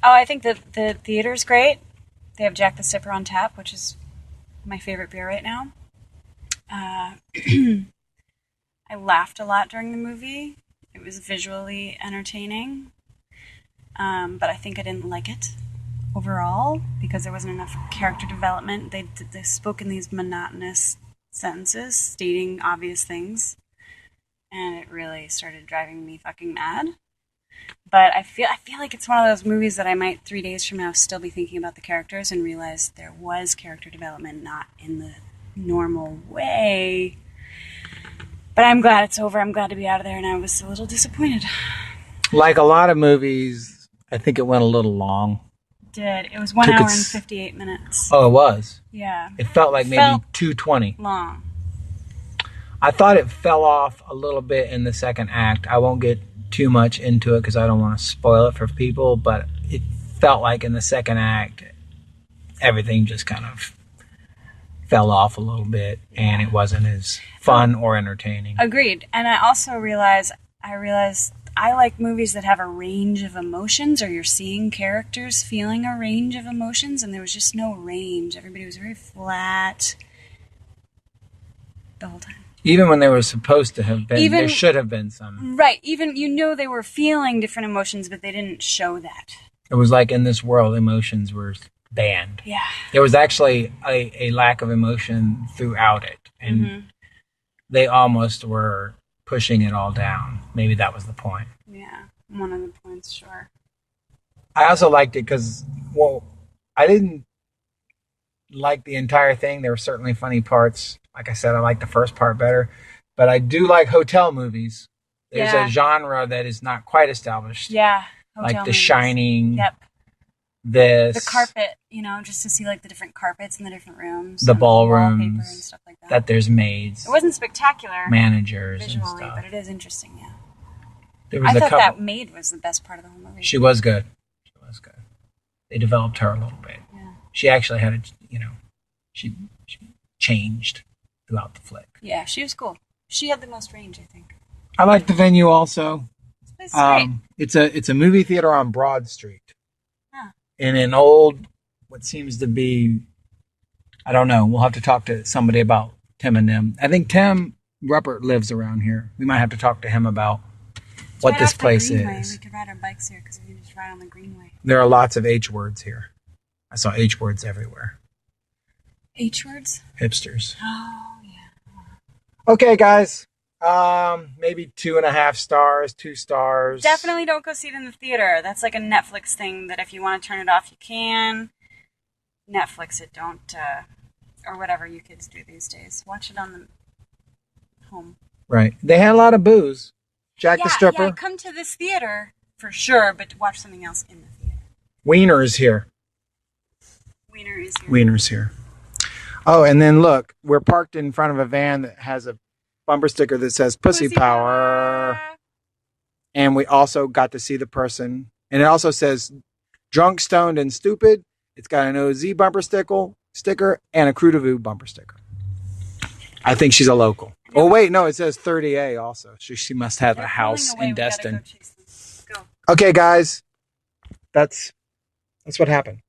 Oh, I think that the theater's great. They have Jack the Sipper on tap, which is my favorite beer right now. I laughed a lot during the movie. It was visually entertaining, but I think I didn't like it overall because there wasn't enough character development. They spoke in these monotonous sentences, stating obvious things, and it really started driving me fucking mad. But I feel like it's one of those movies that I might 3 days from now still be thinking about the characters and realize there was character development, not in the normal way. But I'm glad it's over. I'm glad to be out of there, and I was a little disappointed. Like a lot of movies, I think it went a little long. It was 1 hour and 58 minutes. Oh, it was? Yeah. It felt like maybe 2:20. Long. I thought it fell off a little bit in the second act. I won't get too much into it because I don't want to spoil it for people, but it felt like in the second act, everything just kind of fell off a little bit, and it wasn't as fun or entertaining. Agreed. And I also realized I like movies that have a range of emotions, or you're seeing characters feeling a range of emotions, and there was just no range. Everybody was very flat the whole time. Even when there was supposed to have been, there should have been some. Right. Even, they were feeling different emotions, but they didn't show that. It was like in this world, emotions were banned. Yeah. There was actually a lack of emotion throughout it. And they almost were pushing it all down. Maybe that was the point. Yeah. One of the points, sure. I also liked it because, I didn't like the entire thing. There were certainly funny parts. Like I said, I like the first part better. But I do like hotel movies. There's a genre that is not quite established. Yeah. Like The movies. Shining. Yep. The carpet, just to see like the different carpets in the different rooms. The ballrooms. Wallpaper and stuff like that. That there's maids. It wasn't spectacular. Managers visually, and stuff. but it is interesting, yeah. I thought that maid was the best part of the whole movie. She was good. They developed her a little bit. Yeah. She actually had she changed throughout the flick. Yeah, she was cool. She had the most range, I think. I like the venue also. This place is great. It's a movie theater on Broad Street. Huh. In an old, what seems to be, I don't know. We'll have to talk to somebody about Tim and them. I think Tim Ruppert lives around here. We might have to talk to him about what this place is. We could ride our bikes here because we can just ride on the Greenway. There are lots of H words here. I saw H words everywhere. H words? Hipsters. Oh, yeah. Okay, guys. Maybe 2.5 stars, 2 stars. Definitely don't go see it in the theater. That's like a Netflix thing that if you want to turn it off, you can. Netflix it, don't, or whatever you kids do these days. Watch it on the home. Right. They had a lot of booze. Jack the Stripper. Yeah, come to this theater for sure, but to watch something else in the theater. Wiener is here. Wiener's here. Oh, and then look, we're parked in front of a van that has a bumper sticker that says Pussy Power. And we also got to see the person. And it also says Drunk, Stoned, and Stupid. It's got an OZ bumper sticker and a Crew de Vue bumper sticker. I think she's a local. Oh, wait, no, it says 30A also. She must have a house in Destin. Go. Okay, guys. That's what happened.